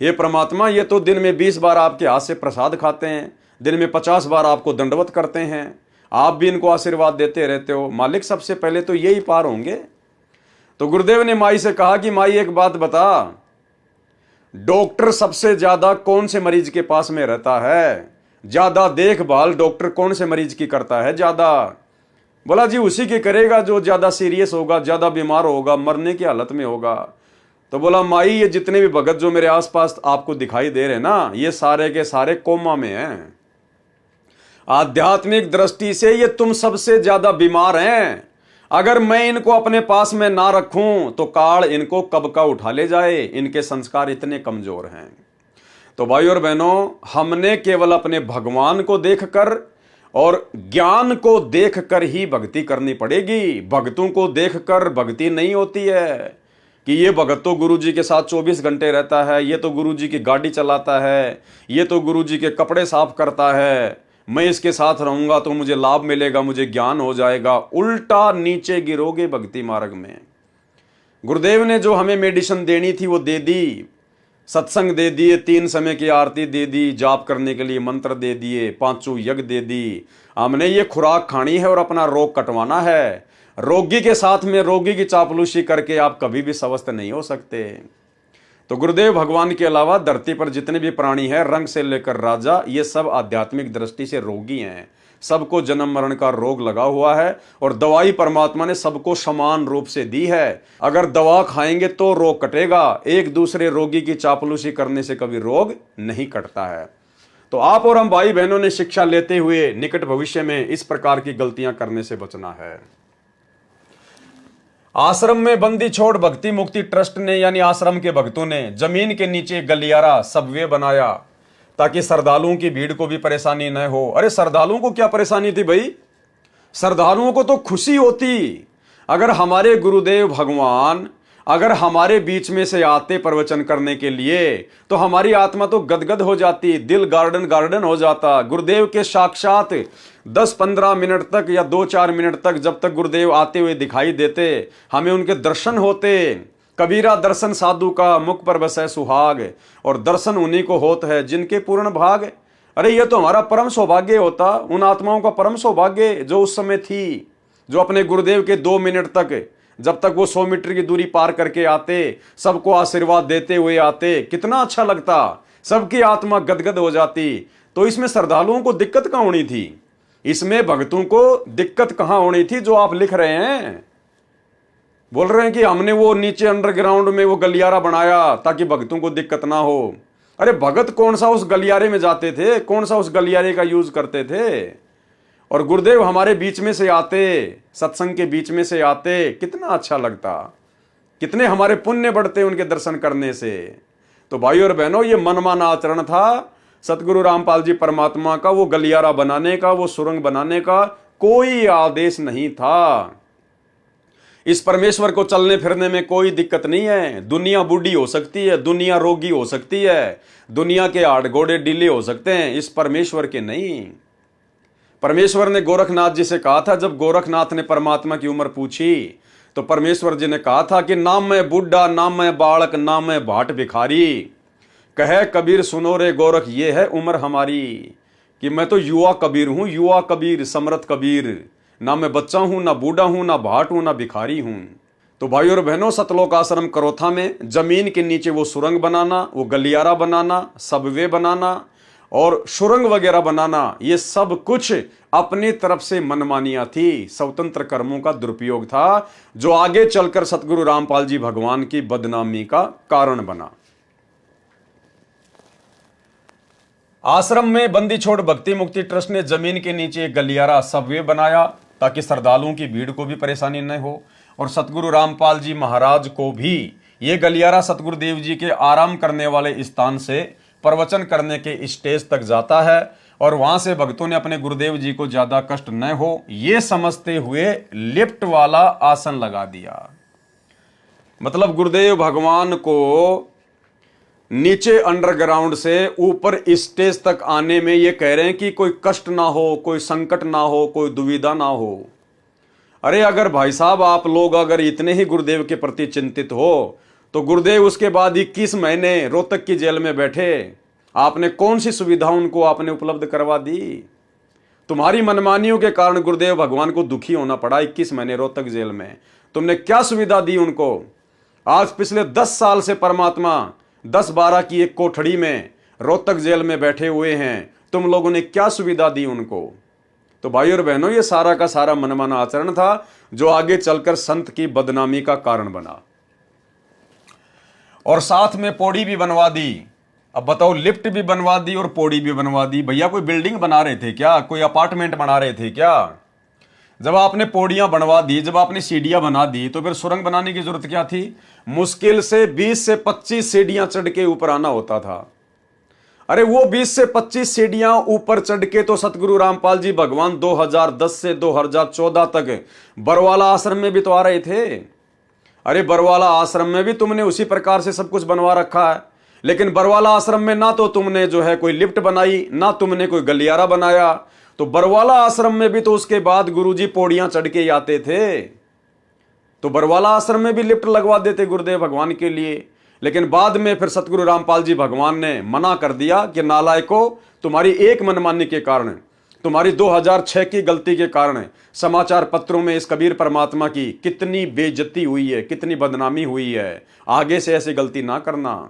ये परमात्मा, ये तो दिन में 20 बार आपके हाथ से प्रसाद खाते हैं, दिन में 50 बार आपको दंडवत करते हैं, आप भी इनको आशीर्वाद देते रहते हो। मालिक, सबसे पहले तो यही पार होंगे। तो गुरुदेव ने माई से कहा कि माई, एक बात बता, डॉक्टर सबसे ज्यादा कौन से मरीज के पास में रहता है? ज्यादा देखभाल डॉक्टर कौन से मरीज की करता है? ज्यादा। बोला जी, उसी की करेगा जो ज्यादा सीरियस होगा, ज्यादा बीमार होगा, मरने की हालत में होगा। तो बोला माई ये जितने भी भगत जो मेरे आसपास आपको दिखाई दे रहे ना, ये सारे के सारे कोमा में हैं। आध्यात्मिक दृष्टि से ये तुम सबसे ज्यादा बीमार हैं। अगर मैं इनको अपने पास में ना रखूं तो काल इनको कब का उठा ले जाए, इनके संस्कार इतने कमजोर हैं। तो भाई और बहनों, हमने केवल अपने भगवान को देखकर और ज्ञान को देखकर ही भक्ति करनी पड़ेगी। भक्तों को देखकर भक्ति नहीं होती है कि ये भगत तो गुरुजी के साथ 24 घंटे रहता है, ये तो गुरुजी की गाड़ी चलाता है, ये तो गुरुजी के कपड़े साफ करता है, मैं इसके साथ रहूंगा तो मुझे लाभ मिलेगा, मुझे ज्ञान हो जाएगा। उल्टा नीचे गिरोगे भक्ति मार्ग में। गुरुदेव ने जो हमें मेडिसिन देनी थी वो दे दी, सत्संग दे दिए, 3 समय की आरती दे दी, जाप करने के लिए मंत्र दे दिए, 5 यज्ञ दे दी। हमने ये खुराक खानी है और अपना रोग कटवाना है। रोगी के साथ में रोगी की चापलूसी करके आप कभी भी स्वस्थ नहीं हो सकते। तो गुरुदेव भगवान के अलावा धरती पर जितने भी प्राणी हैं, रंग से लेकर राजा, ये सब आध्यात्मिक दृष्टि से रोगी हैं। सबको जन्म मरण का रोग लगा हुआ है और दवाई परमात्मा ने सबको समान रूप से दी है। अगर दवा खाएंगे तो रोग कटेगा, एक दूसरे रोगी की चापलूसी करने से कभी रोग नहीं कटता है। तो आप और हम भाई बहनों ने शिक्षा लेते हुए निकट भविष्य में इस प्रकार की गलतियां करने से बचना है। आश्रम में बंदी छोड़ भक्ति मुक्ति ट्रस्ट ने यानी आश्रम के भक्तों ने जमीन के नीचे गलियारा सबवे बनाया ताकि श्रद्धालुओं की भीड़ को भी परेशानी न हो। अरे श्रद्धालुओं को क्या परेशानी थी भाई? श्रद्धालुओं को तो खुशी होती अगर हमारे गुरुदेव भगवान अगर हमारे बीच में से आते प्रवचन करने के लिए, तो हमारी आत्मा तो गदगद हो जाती, दिल गार्डन गार्डन हो जाता। गुरुदेव के साक्षात 10-15 मिनट तक या 2-4 मिनट तक जब तक गुरुदेव आते हुए दिखाई देते, हमें उनके दर्शन होते। कबीरा दर्शन साधु का मुख पर बसे सुहाग, और दर्शन उन्हीं को होता है जिनके पूर्ण भाग। अरे ये तो हमारा परम सौभाग्य होता, उन आत्माओं का परम सौभाग्य जो उस समय थी, जो अपने गुरुदेव के 2 मिनट तक, जब तक वो 100 मीटर की दूरी पार करके आते, सबको आशीर्वाद देते हुए आते, कितना अच्छा लगता, सबकी आत्मा गदगद हो जाती। तो इसमें श्रद्धालुओं को दिक्कत कहां होनी थी? इसमें भक्तों को दिक्कत कहां होनी थी? जो आप लिख रहे हैं, बोल रहे हैं कि हमने वो नीचे अंडरग्राउंड में वो गलियारा बनाया ताकि भक्तों को दिक्कत ना हो। अरे भगत कौन सा उस गलियारे में जाते थे, कौन सा उस गलियारे का यूज करते थे? और गुरुदेव हमारे बीच में से आते, सत्संग के बीच में से आते, कितना अच्छा लगता, कितने हमारे पुण्य बढ़ते उनके दर्शन करने से। तो भाई और बहनों, ये मनमाना आचरण था सतगुरु रामपाल जी परमात्मा का। वो गलियारा बनाने का, वो सुरंग बनाने का कोई आदेश नहीं था। इस परमेश्वर को चलने फिरने में कोई दिक्कत नहीं है। दुनिया बूढ़ी हो सकती है, दुनिया रोगी हो सकती है, दुनिया के हाड़ घोड़े ढीले हो सकते हैं, इस परमेश्वर के नहीं। परमेश्वर ने गोरखनाथ जी से कहा था, जब गोरखनाथ ने परमात्मा की उम्र पूछी तो परमेश्वर जी ने कहा था कि ना मैं बूढ़ा, ना मैं बालक, ना मैं भाट भिखारी, कहे कबीर सुनो रे गोरख, ये है उम्र हमारी, कि मैं तो युवा कबीर हूं, युवा कबीर, समर्थ कबीर, ना मैं बच्चा हूं, ना बूढ़ा हूं, ना भाट हूं, ना भिखारी हूं। तो भाई और बहनों, सतलोक आश्रम करोथा में जमीन के नीचे वो सुरंग बनाना, वो गलियारा बनाना, सबवे बनाना और सुरंग वगैरह बनाना, ये सब कुछ अपनी तरफ से मनमानियां थी, स्वतंत्र कर्मों का दुरुपयोग था, जो आगे चलकर सतगुरु रामपाल जी भगवान की बदनामी का कारण बना। आश्रम में बंदी छोड़ भक्ति मुक्ति ट्रस्ट ने जमीन के नीचे एक गलियारा सबवे बनाया ताकि श्रद्धालुओं की भीड़ को भी परेशानी न हो, और सतगुरु रामपाल जी महाराज को भी ये गलियारा सतगुरुदेव जी के आराम करने वाले स्थान से प्रवचन करने के स्टेज तक जाता है, और वहां से भक्तों ने अपने गुरुदेव जी को ज्यादा कष्ट न हो ये समझते हुए लिफ्ट वाला आसन लगा दिया। मतलब गुरुदेव भगवान को नीचे अंडरग्राउंड से ऊपर स्टेज तक आने में ये कह रहे हैं कि कोई कष्ट ना हो, कोई संकट ना हो, कोई दुविधा ना हो। अरे अगर भाई साहब आप लोग अगर इतने ही गुरुदेव के प्रति चिंतित हो, तो गुरुदेव उसके बाद 21 महीने रोहतक की जेल में बैठे, आपने कौन सी सुविधा उनको आपने उपलब्ध करवा दी? तुम्हारी मनमानियों के कारण गुरुदेव भगवान को दुखी होना पड़ा 21 महीने रोहतक जेल में। तुमने क्या सुविधा दी उनको? आज पिछले 10 साल से परमात्मा 10-12 की एक कोठड़ी में रोहतक जेल में बैठे हुए हैं, तुम लोगों ने क्या सुविधा दी उनको? तो भाई और बहनों, ये सारा का सारा मनमाना आचरण था जो आगे चलकर संत की बदनामी का कारण बना। और साथ में पौड़ी भी बनवा दी। अब बताओ, लिफ्ट भी बनवा दी और पौड़ी भी बनवा दी। भैया कोई बिल्डिंग बना रहे थे क्या? कोई अपार्टमेंट बना रहे थे क्या? जब आपने पौड़ियां बनवा दी, जब आपने सीढ़ियां बना दी, तो फिर सुरंग बनाने की जरूरत क्या थी? मुश्किल से 20 से 25 सीढ़ियां चढ़ के ऊपर आना होता था। अरे वो 20 से 25 सीढ़ियां ऊपर चढ़ के तो सतगुरु रामपाल जी भगवान 2010 से 2014 तक बरवाला आश्रम में भी तो आ रहे थे। अरे बरवाला आश्रम में भी तुमने उसी प्रकार से सब कुछ बनवा रखा है, लेकिन बरवाला आश्रम में ना तो तुमने जो है कोई लिफ्ट बनाई, ना तुमने कोई गलियारा बनाया। तो बरवाला आश्रम में भी तो उसके बाद गुरुजी पौड़ियां चढ़ के आते थे, तो बरवाला आश्रम में भी लिफ्ट लगवा देते गुरुदेव भगवान के लिए। लेकिन बाद में फिर सतगुरु रामपाल जी भगवान ने मना कर दिया कि नालायकों, तुम्हारी एक मनमानी के कारण, तुम्हारी 2006 की गलती के कारण समाचार पत्रों में इस कबीर परमात्मा की कितनी बेइज्जती हुई है, कितनी बदनामी हुई है। आगे से ऐसी गलती ना करना।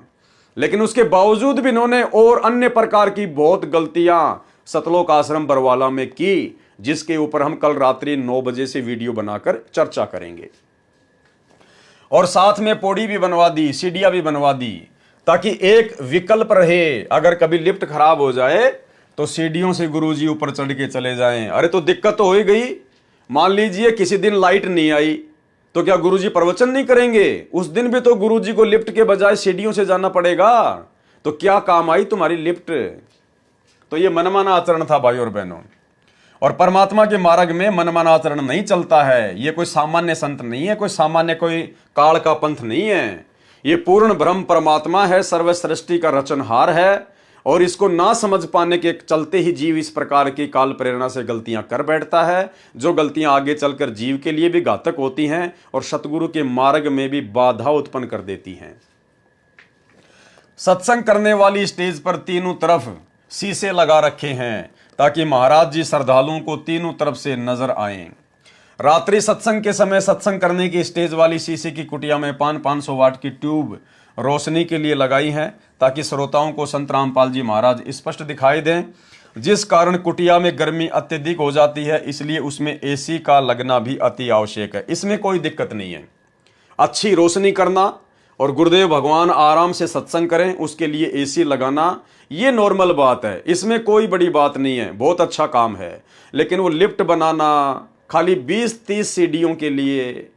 लेकिन उसके बावजूद भी इन्होंने और अन्य प्रकार की बहुत गलतियां सतलोक आश्रम बरवाला में की, जिसके ऊपर हम कल रात्रि 9 बजे से वीडियो बनाकर चर्चा करेंगे। और साथ में पौड़ी भी बनवा दी, सीढ़ियां भी बनवा दी, ताकि एक विकल्प रहे। अगर कभी लिफ्ट खराब हो जाए तो सीढ़ियों से गुरुजी ऊपर चढ़ के चले जाएं। अरे तो दिक्कत तो हो ही गई। मान लीजिए किसी दिन लाइट नहीं आई, तो क्या गुरुजी प्रवचन नहीं करेंगे? उस दिन भी तो गुरुजी को लिफ्ट के बजाय सीढ़ियों से जाना पड़ेगा। तो क्या काम आई तुम्हारी लिफ्ट? तो ये मनमाना आचरण था भाई और बहनों। और परमात्मा के मार्ग में मनमाना आचरण नहीं चलता है। ये कोई सामान्य संत नहीं है, कोई सामान्य कोई काल का पंथ नहीं है। ये पूर्ण ब्रह्म परमात्मा है, सर्व सृष्टि का रचनहार है। और इसको ना समझ पाने के चलते ही जीव इस प्रकार की काल प्रेरणा से गलतियां कर बैठता है, जो गलतियां आगे चलकर जीव के लिए भी घातक होती हैं और सतगुरु के मार्ग में भी बाधा उत्पन्न कर देती हैं। सत्संग करने वाली स्टेज पर तीनों तरफ शीशे लगा रखे हैं, ताकि महाराज जी श्रद्धालुओं को तीनों तरफ से नजर आए। रात्रि सत्संग के समय सत्संग करने की स्टेज वाली शीशे की कुटिया में 500 वाट की ट्यूब रोशनी के लिए लगाई है, ताकि श्रोताओं को संत रामपाल जी महाराज स्पष्ट दिखाई दें। जिस कारण कुटिया में गर्मी अत्यधिक हो जाती है, इसलिए उसमें एसी का लगना भी अति आवश्यक है। इसमें कोई दिक्कत नहीं है। अच्छी रोशनी करना और गुरुदेव भगवान आराम से सत्संग करें, उसके लिए एसी लगाना, ये नॉर्मल बात है। इसमें कोई बड़ी बात नहीं है, बहुत अच्छा काम है। लेकिन वो लिफ्ट बनाना खाली 20-30 सीढ़ियों के लिए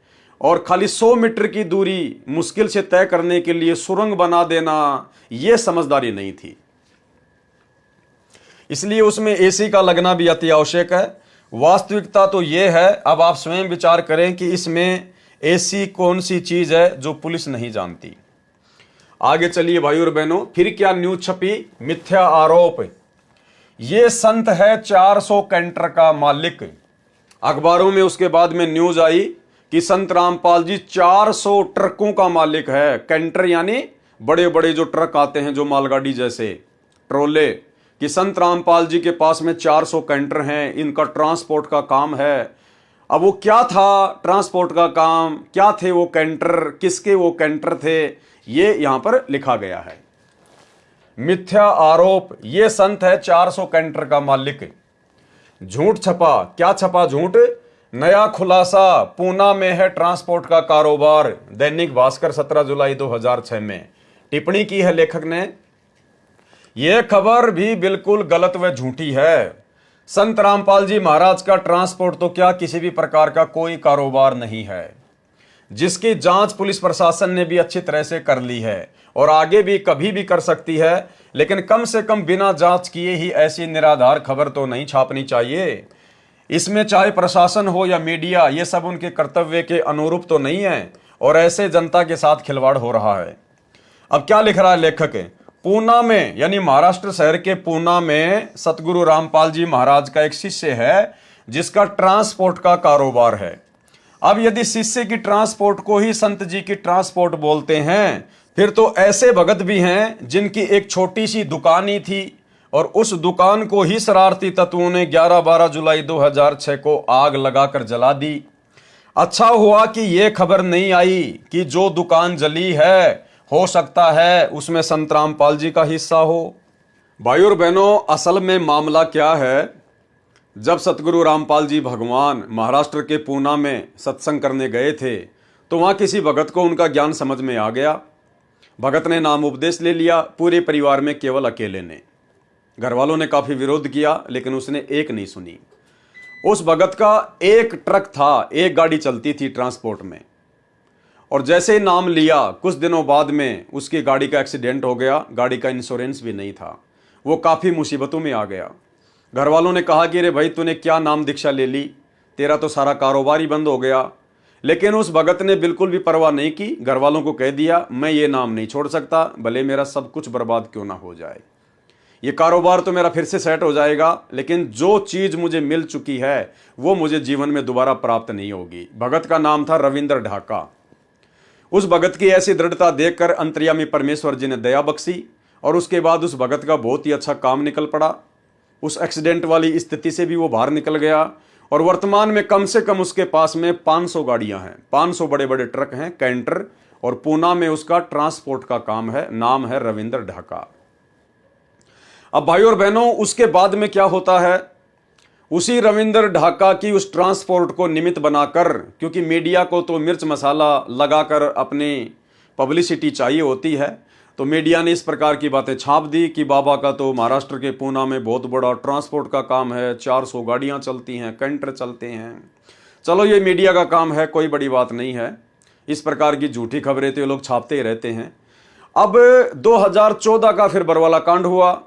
और खाली 100 मीटर की दूरी मुश्किल से तय करने के लिए सुरंग बना देना, यह समझदारी नहीं थी। इसलिए उसमें एसी का लगना भी अति आवश्यक है। वास्तविकता तो यह है, अब आप स्वयं विचार करें कि इसमें एसी कौन सी चीज है जो पुलिस नहीं जानती। आगे चलिए भाई और बहनों, फिर क्या न्यूज छपी? मिथ्या आरोप, ये संत है 400 कैंटर का मालिक। अखबारों में उसके बाद में न्यूज आई कि संत रामपाल जी 400 ट्रकों का मालिक है। कैंटर यानी बड़े बड़े जो ट्रक आते हैं, जो मालगाड़ी जैसे ट्रोले, कि संत रामपाल जी के पास में 400 कैंटर हैं, इनका ट्रांसपोर्ट का काम है। अब वो क्या था ट्रांसपोर्ट का काम, क्या थे वो कैंटर, किसके वो कैंटर थे, ये यहां पर लिखा गया है। मिथ्या आरोप, ये संत है 400 कैंटर का मालिक। झूठ छपा, क्या छपा झूठ? नया खुलासा, पूना में है ट्रांसपोर्ट का कारोबार। दैनिक भास्कर 17 जुलाई 2006 में टिप्पणी की है लेखक ने। यह खबर भी बिल्कुल गलत व झूठी है। संत रामपाल जी महाराज का ट्रांसपोर्ट तो क्या किसी भी प्रकार का कोई कारोबार नहीं है, जिसकी जांच पुलिस प्रशासन ने भी अच्छी तरह से कर ली है और आगे भी कभी भी कर सकती है। लेकिन कम से कम बिना जांच किए ही ऐसी निराधार खबर तो नहीं छापनी चाहिए। इसमें चाहे प्रशासन हो या मीडिया, ये सब उनके कर्तव्य के अनुरूप तो नहीं है और ऐसे जनता के साथ खिलवाड़ हो रहा है। अब क्या लिख रहा है लेखक? पूना में, यानी महाराष्ट्र शहर के पूना में सतगुरु रामपाल जी महाराज का एक शिष्य है, जिसका ट्रांसपोर्ट का कारोबार है। अब यदि शिष्य की ट्रांसपोर्ट को ही संत जी की ट्रांसपोर्ट बोलते हैं, फिर तो ऐसे भगत भी हैं जिनकी एक छोटी सी दुकान ही थी और उस दुकान को ही शरारती तत्वों ने 11-12 जुलाई 2006 को आग लगाकर जला दी। अच्छा हुआ कि यह खबर नहीं आई कि जो दुकान जली है, हो सकता है उसमें संत रामपाल जी का हिस्सा हो। भाई और बहनों, असल में मामला क्या है, जब सतगुरु रामपाल जी भगवान महाराष्ट्र के पूना में सत्संग करने गए थे, तो वहाँ किसी भगत को उनका ज्ञान समझ में आ गया। भगत ने नाम उपदेश ले लिया, पूरे परिवार में केवल अकेले ने। घर वालों ने काफी विरोध किया लेकिन उसने एक नहीं सुनी। उस भगत का एक ट्रक था, एक गाड़ी चलती थी ट्रांसपोर्ट में, और जैसे ही नाम लिया कुछ दिनों बाद में उसकी गाड़ी का एक्सीडेंट हो गया। गाड़ी का इंश्योरेंस भी नहीं था, वो काफ़ी मुसीबतों में आ गया। घर वालों ने कहा कि रे भाई तूने क्या नाम दीक्षा ले ली, तेरा तो सारा कारोबार ही बंद हो गया। लेकिन उस भगत ने बिल्कुल भी परवाह नहीं की। घर वालों को कह दिया मैं ये नाम नहीं छोड़ सकता, भले मेरा सब कुछ बर्बाद क्यों ना हो जाए। ये कारोबार तो मेरा फिर से सेट हो जाएगा, लेकिन जो चीज़ मुझे मिल चुकी है वो मुझे जीवन में दोबारा प्राप्त नहीं होगी। भगत का नाम था रविंद्र ढाका। उस भगत की ऐसी दृढ़ता देखकर अंतर्यामी परमेश्वर जी ने दया बख्शी, और उसके बाद उस भगत का बहुत ही अच्छा काम निकल पड़ा। उस एक्सीडेंट वाली स्थिति से भी वो बाहर निकल गया, और वर्तमान में कम से कम उसके पास में 500 गाड़ियां हैं, 500 बड़े बड़े ट्रक हैं, कैंटर, और पूना में उसका ट्रांसपोर्ट का काम है। नाम है रविंद्र ढाका। अब भाई और बहनों, उसके बाद में क्या होता है, उसी रविंद्र ढाका की उस ट्रांसपोर्ट को निमित्त बनाकर, क्योंकि मीडिया को तो मिर्च मसाला लगाकर अपनी पब्लिसिटी चाहिए होती है, तो मीडिया ने इस प्रकार की बातें छाप दी कि बाबा का तो महाराष्ट्र के पूना में बहुत बड़ा ट्रांसपोर्ट का काम है, 400 गाड़ियां चलती हैं, कैंटर चलते हैं। चलो ये मीडिया का काम है, कोई बड़ी बात नहीं है। इस प्रकार की झूठी खबरें तो लोग छापते ही रहते हैं। अब 2014 का फिर बरवाला कांड हुआ,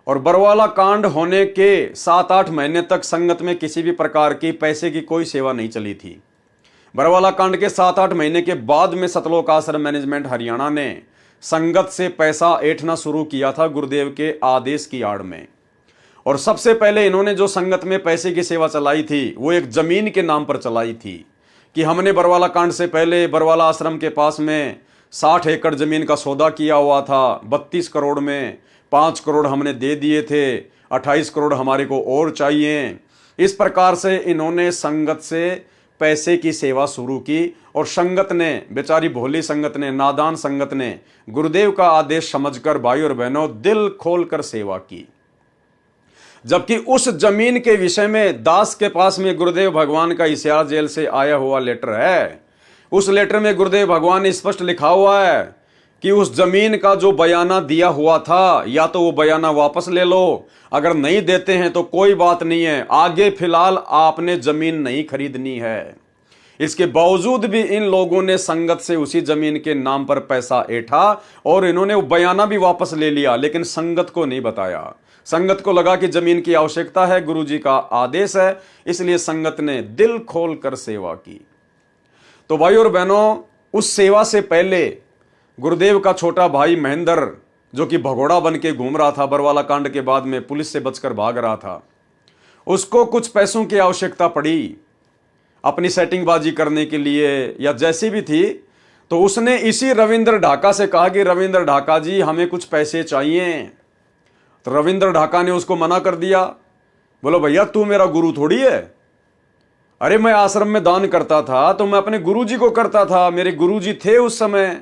और बरवाला कांड होने के 7-8 महीने तक संगत में किसी भी प्रकार की पैसे की कोई सेवा नहीं चली थी। बरवाला कांड के 7-8 महीने के बाद में सतलोक आश्रम मैनेजमेंट हरियाणा ने संगत से पैसा ऐंठना शुरू किया था गुरुदेव के आदेश की आड़ में। और सबसे पहले इन्होंने जो संगत में पैसे की सेवा चलाई थी वो एक जमीन के नाम पर चलाई थी, कि हमने बरवाला कांड से पहले बरवाला आश्रम के पास में 60 एकड़ जमीन का सौदा किया हुआ था। 32 करोड़ में 5 करोड़ हमने दे दिए थे, 28 करोड़ हमारे को और चाहिए। इस प्रकार से इन्होंने संगत से पैसे की सेवा शुरू की, और संगत ने, बेचारी भोली संगत ने, नादान संगत ने गुरुदेव का आदेश समझकर भाई और बहनों दिल खोलकर सेवा की। जबकि उस जमीन के विषय में दास के पास में गुरुदेव भगवान का हिसार जेल से आया हुआ लेटर है। उस लेटर में गुरुदेव भगवान ने स्पष्ट लिखा हुआ है कि उस जमीन का जो बयाना दिया हुआ था, या तो वो बयाना वापस ले लो, अगर नहीं देते हैं तो कोई बात नहीं है, आगे फिलहाल आपने जमीन नहीं खरीदनी है। इसके बावजूद भी इन लोगों ने संगत से उसी जमीन के नाम पर पैसा ऐंठा, और इन्होंने वो बयाना भी वापस ले लिया, लेकिन संगत को नहीं बताया। संगत को लगा कि जमीन की आवश्यकता है, गुरुजी का आदेश है, इसलिए संगत ने दिल खोलकर सेवा की। तो भाई और बहनों, उस सेवा से पहले गुरुदेव का छोटा भाई महेंद्र, जो कि भगोड़ा बन के घूम रहा था, बरवाला कांड के बाद में पुलिस से बचकर भाग रहा था, उसको कुछ पैसों की आवश्यकता पड़ी अपनी सेटिंगबाजी करने के लिए या जैसी भी थी। तो उसने इसी रविंद्र ढाका से कहा कि रविंद्र ढाका जी हमें कुछ पैसे चाहिए। तो रविंद्र ढाका ने उसको मना कर दिया, बोलो भैया तू मेरा गुरु थोड़ी है। अरे मैं आश्रम में दान करता था तो मैं अपने गुरुजी को करता था, मेरे गुरुजी थे उस समय।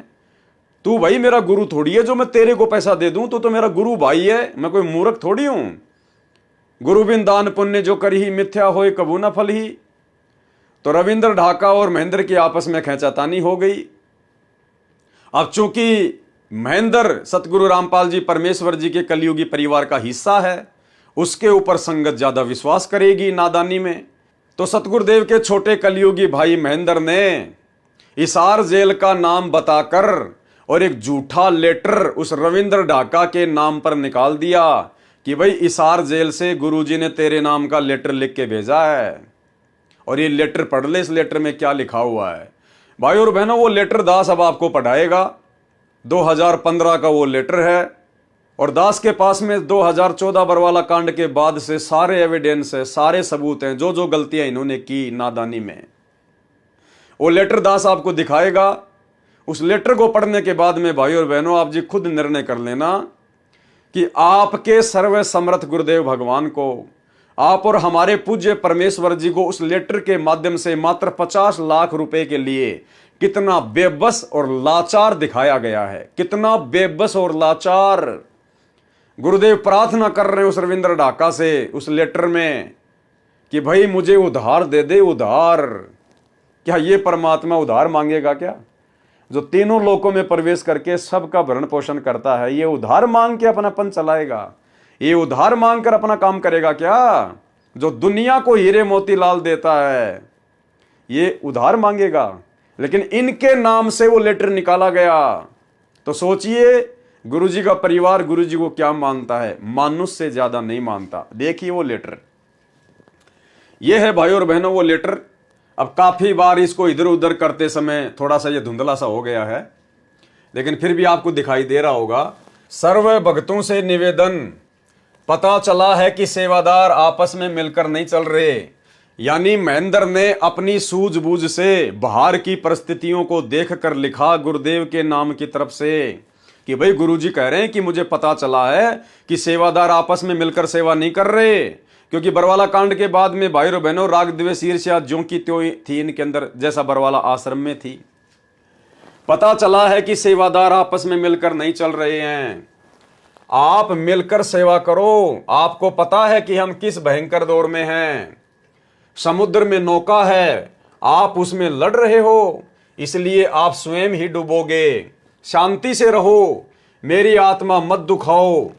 तू भाई मेरा गुरु थोड़ी है जो मैं तेरे को पैसा दे दूं, तो मेरा गुरु भाई है, मैं कोई मूर्ख थोड़ी हूं। गुरु बिन दान पुण्य जो करी ही मिथ्या होए कबू न फल ही। तो रविंद्र ढाका और महेंद्र की आपस में खींचातानी हो गई। अब चूंकि महेंद्र सतगुरु रामपाल जी परमेश्वर जी के कलयुगी परिवार का हिस्सा है, उसके ऊपर संगत ज्यादा विश्वास करेगी नादानी में। तो सतगुरुदेव के छोटे कलयुगी भाई महेंद्र ने हिसार जेल का नाम बताकर और एक झूठा लेटर उस रविंद्र ढाका के नाम पर निकाल दिया कि भाई हिसार जेल से गुरुजी ने तेरे नाम का लेटर लिख के भेजा है, और ये लेटर पढ़ ले, इस लेटर में क्या लिखा हुआ है। भाई और बहनों, वो लेटर दास अब आपको पढ़ाएगा। 2015 का वो लेटर है, और दास के पास में 2014 बरवाला कांड के बाद से सारे एविडेंस है, सारे सबूत हैं, जो जो गलतियां इन्होंने की नादानी में, वो लेटर दास आपको दिखाएगा। उस लेटर को पढ़ने के बाद में भाई और बहनों, आप जी खुद निर्णय कर लेना कि आपके सर्व समर्थ गुरुदेव भगवान को, आप और हमारे पूज्य परमेश्वर जी को उस लेटर के माध्यम से मात्र 50 लाख रुपए के लिए कितना बेबस और लाचार दिखाया गया है। कितना बेबस और लाचार। गुरुदेव प्रार्थना कर रहे हैं उस रविंद्र ढाका से उस लेटर में कि भाई मुझे उधार दे दे, उधार। क्या ये परमात्मा उधार मांगेगा क्या? जो तीनों लोकों में प्रवेश करके सबका भरण पोषण करता है, ये उधार मांग के अपनापन चलाएगा? ये उधार मांग कर अपना काम करेगा क्या? जो दुनिया को हीरे मोती लाल देता है ये उधार मांगेगा, लेकिन इनके नाम से वो लेटर निकाला गया। तो सोचिए गुरुजी का परिवार गुरुजी को क्या मानता है? मानुष से ज्यादा नहीं मानता। देखिए वो लेटर, ये है भाई और बहनों वो लेटर। अब काफी बार इसको इधर उधर करते समय थोड़ा सा ये धुंधला सा हो गया है, लेकिन फिर भी आपको दिखाई दे रहा होगा। सर्व भक्तों से निवेदन, पता चला है कि सेवादार आपस में मिलकर नहीं चल रहे। यानी महेंद्र ने अपनी सूझबूझ से बाहर की परिस्थितियों को देखकर लिखा गुरुदेव के नाम की तरफ से कि भाई गुरुजी कह रहे हैं कि मुझे पता चला है कि सेवादार आपस में मिलकर सेवा नहीं कर रहे, क्योंकि बरवाला कांड के बाद में भाई और बहनों राग द्वेष ईर्ष्या ज्यों की त्यों थी इनके अंदर, जैसा बरवाला आश्रम में थी। पता चला है कि सेवादार आपस में मिलकर नहीं चल रहे हैं। आप मिलकर सेवा करो। आपको पता है कि हम किस भयंकर दौर में हैं। समुद्र में नौका है, आप उसमें लड़ रहे हो, इसलिए आप स्वयं ही डूबोगे। शांति से रहो, मेरी आत्मा मत दुखाओ।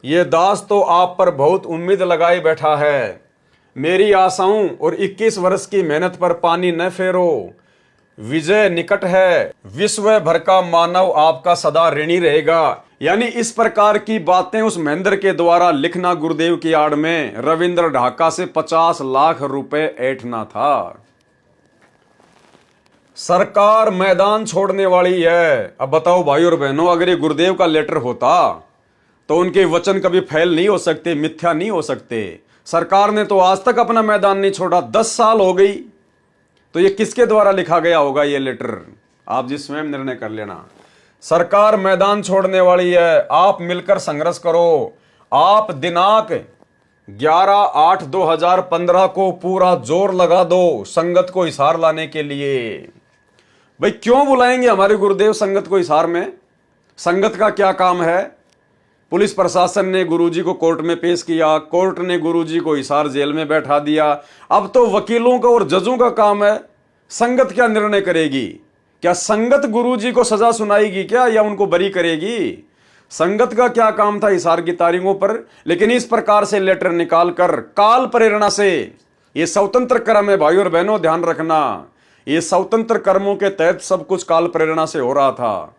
ये दास तो आप पर बहुत उम्मीद लगाए बैठा है। मेरी आशाओं और 21 वर्ष की मेहनत पर पानी न फेरो। विजय निकट है, विश्व भर का मानव आपका सदा ऋणी रहेगा। यानी इस प्रकार की बातें उस महेंद्र के द्वारा लिखना गुरुदेव की आड़ में रविंद्र ढाका से 50 लाख रुपए ऐंठना था। सरकार मैदान छोड़ने वाली है। अब बताओ भाई और बहनों, अगर ये गुरुदेव का लेटर होता तो उनके वचन कभी फैल नहीं हो सकते, मिथ्या नहीं हो सकते। सरकार ने तो आज तक अपना मैदान नहीं छोड़ा, 10 साल हो गई। तो ये किसके द्वारा लिखा गया होगा ये लेटर? आप जी स्वयं निर्णय कर लेना। सरकार मैदान छोड़ने वाली है, आप मिलकर संघर्ष करो। आप दिनांक 11/8/2015 को पूरा जोर लगा दो संगत को हिसार लाने के लिए। भाई क्यों बुलाएंगे हमारे गुरुदेव संगत को हिसार में? संगत का क्या काम है? पुलिस प्रशासन ने गुरुजी को कोर्ट में पेश किया, कोर्ट ने गुरुजी को हिसार जेल में बैठा दिया। अब तो वकीलों का और जजों का काम है। संगत क्या निर्णय करेगी? क्या संगत गुरुजी को सजा सुनाएगी क्या, या उनको बरी करेगी? संगत का क्या काम था हिसार की तारीखों पर? लेकिन इस प्रकार से लेटर निकालकर काल प्रेरणा से, ये स्वतंत्र कर्म है भाई और बहनों, ध्यान रखना। ये स्वतंत्र कर्मों के तहत सब कुछ काल प्रेरणा से हो रहा था।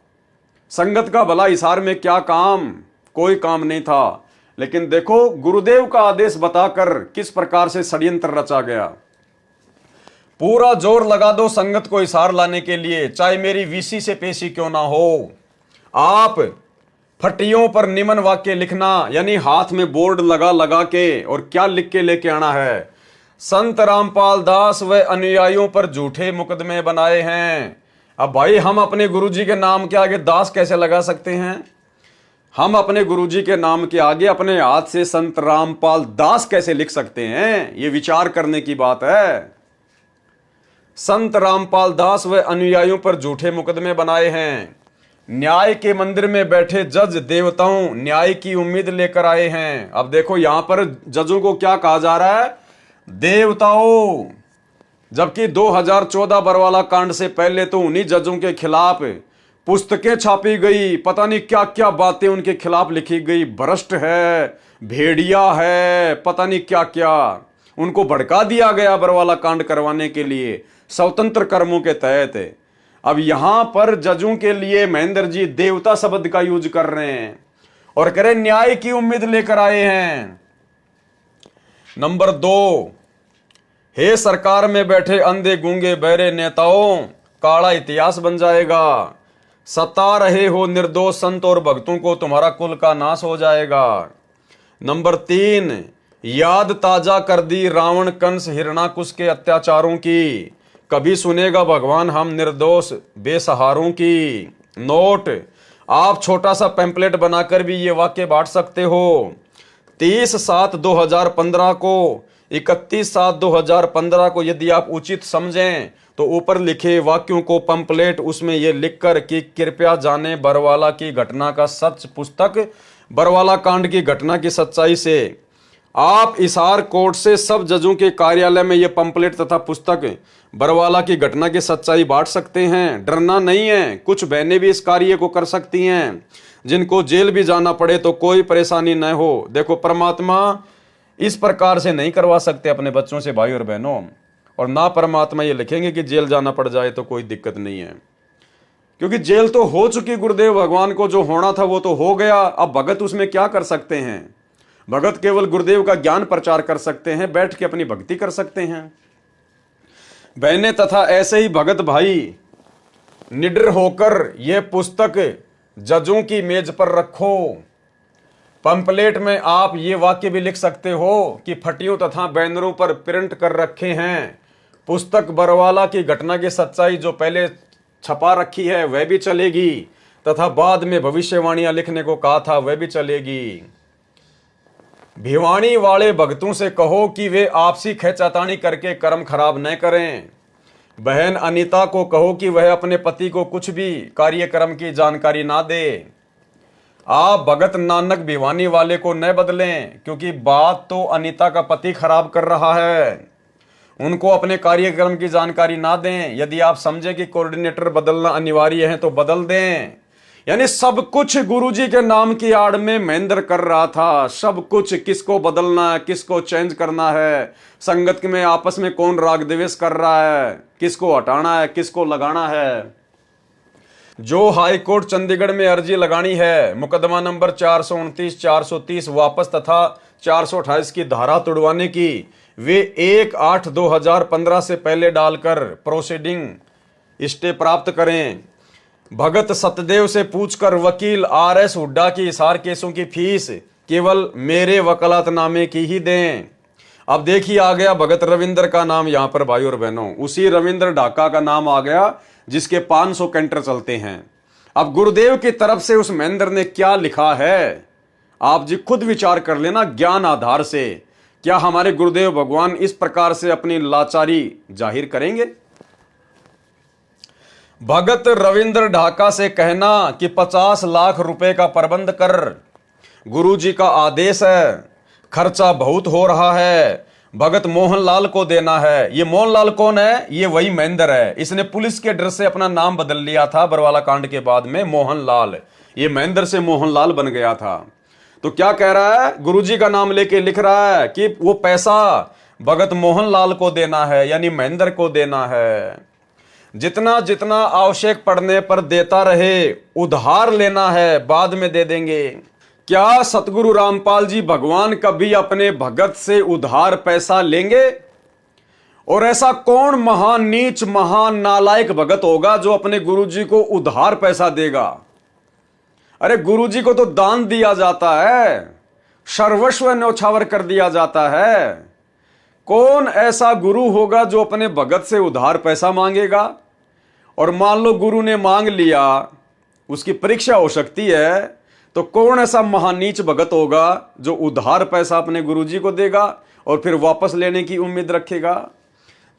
संगत का भला हिसार में क्या काम? कोई काम नहीं था। लेकिन देखो गुरुदेव का आदेश बताकर किस प्रकार से षड्यंत्र रचा गया। पूरा जोर लगा दो संगत को हिसार लाने के लिए, चाहे मेरी वीसी से पेशी क्यों ना हो। आप फटियों पर निमन वाक्य लिखना, यानी हाथ में बोर्ड लगा लगा के, और क्या लिख के लेके आना है? संत रामपाल दास व अनुयायियों पर झूठे मुकदमे बनाए हैं। अब भाई हम अपने गुरुजी के नाम के आगे दास कैसे लगा सकते हैं? हम अपने गुरुजी के नाम के आगे अपने हाथ से संत रामपाल दास कैसे लिख सकते हैं? ये विचार करने की बात है। संत रामपाल दास व अनुयायियों पर झूठे मुकदमे बनाए हैं। न्याय के मंदिर में बैठे जज देवताओं न्याय की उम्मीद लेकर आए हैं। अब देखो यहां पर जजों को क्या कहा जा रहा है? देवताओं। जबकि 2014 बरवाला कांड से पहले तो उन्हीं जजों के खिलाफ पुस्तकें छापी गई, पता नहीं क्या क्या बातें उनके खिलाफ लिखी गई। भ्रष्ट है, भेड़िया है, पता नहीं क्या क्या उनको भड़का दिया गया बरवाला कांड करवाने के लिए स्वतंत्र कर्मों के तहत। अब यहां पर जजों के लिए महेंद्र जी देवता शब्द का यूज कर रहे हैं और कह रहे न्याय की उम्मीद लेकर आए हैं। नंबर 2, हे सरकार में बैठे अंधे गूंगे बहरे नेताओं, काला इतिहास बन जाएगा। सता रहे हो निर्दोष संत और भक्तों को, तुम्हारा कुल का नाश हो जाएगा। नंबर 3, याद ताजा कर दी रावण कंस हिरणाकुश के अत्याचारों की, कभी सुनेगा भगवान हम निर्दोष बेसहारों की। नोट, आप छोटा सा पैम्पलेट बनाकर भी ये वाक्य बांट सकते हो। 30/7/2015 को, 31/7/2015 को यदि आप उचित समझें तो ऊपर लिखे वाक्यों को पंपलेट उसमें यह लिखकर कि कृपया जाने बरवाला की घटना का सच, पुस्तक बरवाला कांड की घटना की सच्चाई से, आप हिसार कोर्ट से सब जजों के कार्यालय में ये पंपलेट तथा पुस्तक बरवाला की घटना की सच्चाई बांट सकते हैं। डरना नहीं है, कुछ बहनें भी इस कार्य को कर सकती हैं। जिनको जेल भी जाना पड़े तो कोई परेशानी न हो। देखो, परमात्मा इस प्रकार से नहीं करवा सकते अपने बच्चों से भाई और बहनों, और ना परमात्मा ये लिखेंगे कि जेल जाना पड़ जाए तो कोई दिक्कत नहीं है, क्योंकि जेल तो हो चुकी गुरुदेव भगवान को, जो होना था वो तो हो गया। अब भगत उसमें क्या कर सकते हैं? भगत केवल गुरुदेव का ज्ञान प्रचार कर सकते हैं, बैठ के अपनी भक्ति कर सकते हैं। बहनें तथा ऐसे ही भगत भाई, निडर होकर यह पुस्तक जजों की मेज पर रखो। पंपलेट में आप ये वाक्य भी लिख सकते हो कि फटियों तथा बैनरों पर प्रिंट कर रखे हैं। पुस्तक बरवाला की घटना की सच्चाई जो पहले छपा रखी है वह भी चलेगी, तथा बाद में भविष्यवाणियां लिखने को कहा था वह भी चलेगी। भिवानी वाले भक्तों से कहो कि वे आपसी खींचातानी करके कर्म खराब न करें। बहन अनीता को कहो कि वह अपने पति को कुछ भी कार्यक्रम की जानकारी ना दे। आप भगत नानक भिवानी वाले को न बदलें, क्योंकि बात तो अनीता का पति खराब कर रहा है। उनको अपने कार्यक्रम की जानकारी ना दें। यदि आप समझे कि कोऑर्डिनेटर बदलना अनिवार्य है तो बदल दें। यानी सब कुछ गुरुजी के नाम की आड़ में महेंद्र कर रहा था। सब कुछ, किसको बदलना है, किसको चेंज करना है, संगत में आपस में कौन राग द्वेष कर रहा है, किसको हटाना है, किसको लगाना है। जो हाईकोर्ट चंडीगढ़ में अर्जी लगानी है मुकदमा नंबर 429, 430 वापस तथा 428 की धारा तुड़वाने की, वे 1/8/2015 से पहले डालकर प्रोसीडिंग स्टे प्राप्त करें। भगत सतदेव से पूछकर वकील RS हुड्डा की हिसार केसों की फीस केवल मेरे वकालतनामे की ही दें। अब देखिए, आ गया भगत रविंद्र का नाम यहां पर भाई और बहनों। उसी रविंद्र ढाका का नाम आ गया जिसके 500 कैंटर चलते हैं। अब गुरुदेव की तरफ से उस महेंद्र ने क्या लिखा है, आप जी खुद विचार कर लेना ज्ञान आधार से। क्या हमारे गुरुदेव भगवान इस प्रकार से अपनी लाचारी जाहिर करेंगे? भगत रविंद्र ढाका से कहना कि 50 लाख रुपए का प्रबंध कर, गुरुजी का आदेश है, खर्चा बहुत हो रहा है, भगत मोहनलाल को देना है। ये मोहनलाल कौन है? ये वही महेंद्र है। इसने पुलिस के डर से अपना नाम बदल लिया था बरवाला कांड के बाद में, मोहनलाल। ये महेंद्र से मोहनलाल बन गया था। तो क्या कह रहा है? गुरुजी का नाम लेके लिख रहा है कि वो पैसा भगत मोहनलाल को देना है, यानी महेंद्र को देना है। जितना जितना आवश्यक पड़ने पर देता रहे, उधार लेना है, बाद में दे देंगे। क्या सतगुरु रामपाल जी भगवान कभी अपने भगत से उधार पैसा लेंगे? और ऐसा कौन महान नीच महान नालायक भगत होगा जो अपने गुरुजी को उधार पैसा देगा? अरे गुरुजी को तो दान दिया जाता है, सर्वस्व न्यौछावर कर दिया जाता है। कौन ऐसा गुरु होगा जो अपने भगत से उधार पैसा मांगेगा? और मान लो गुरु ने मांग लिया, उसकी परीक्षा हो सकती है, तो कौन ऐसा महानीच भगत होगा जो उधार पैसा अपने गुरुजी को देगा और फिर वापस लेने की उम्मीद रखेगा?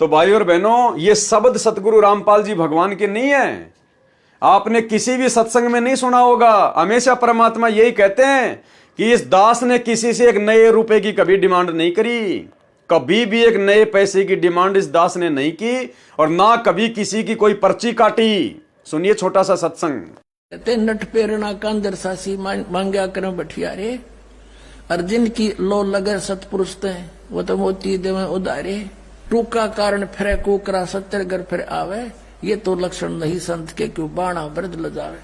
तो भाई और बहनों, ये शब्द सतगुरु रामपाल जी भगवान के नहीं है। आपने किसी भी सत्संग में नहीं सुना होगा। हमेशा परमात्मा यही कहते हैं कि इस दास ने किसी से एक नए रुपए की कभी डिमांड नहीं करी। कभी भी एक नए पैसे की डिमांड इस दास ने नहीं की, और ना कभी किसी की कोई पर्ची काटी। सुनिए छोटा सा सत्संग। ते नट पेरना कांदर सासी मांग्या कर बठियारे, अर्जुन की लो लगे सतपुरुष ते वो तो मोती देवे उदारे, टूका कारण फिरे कुकरा 70 घर फिर आवे, ये तो लक्षण नहीं संत के क्यों बाणा वृद्ध ल जावे।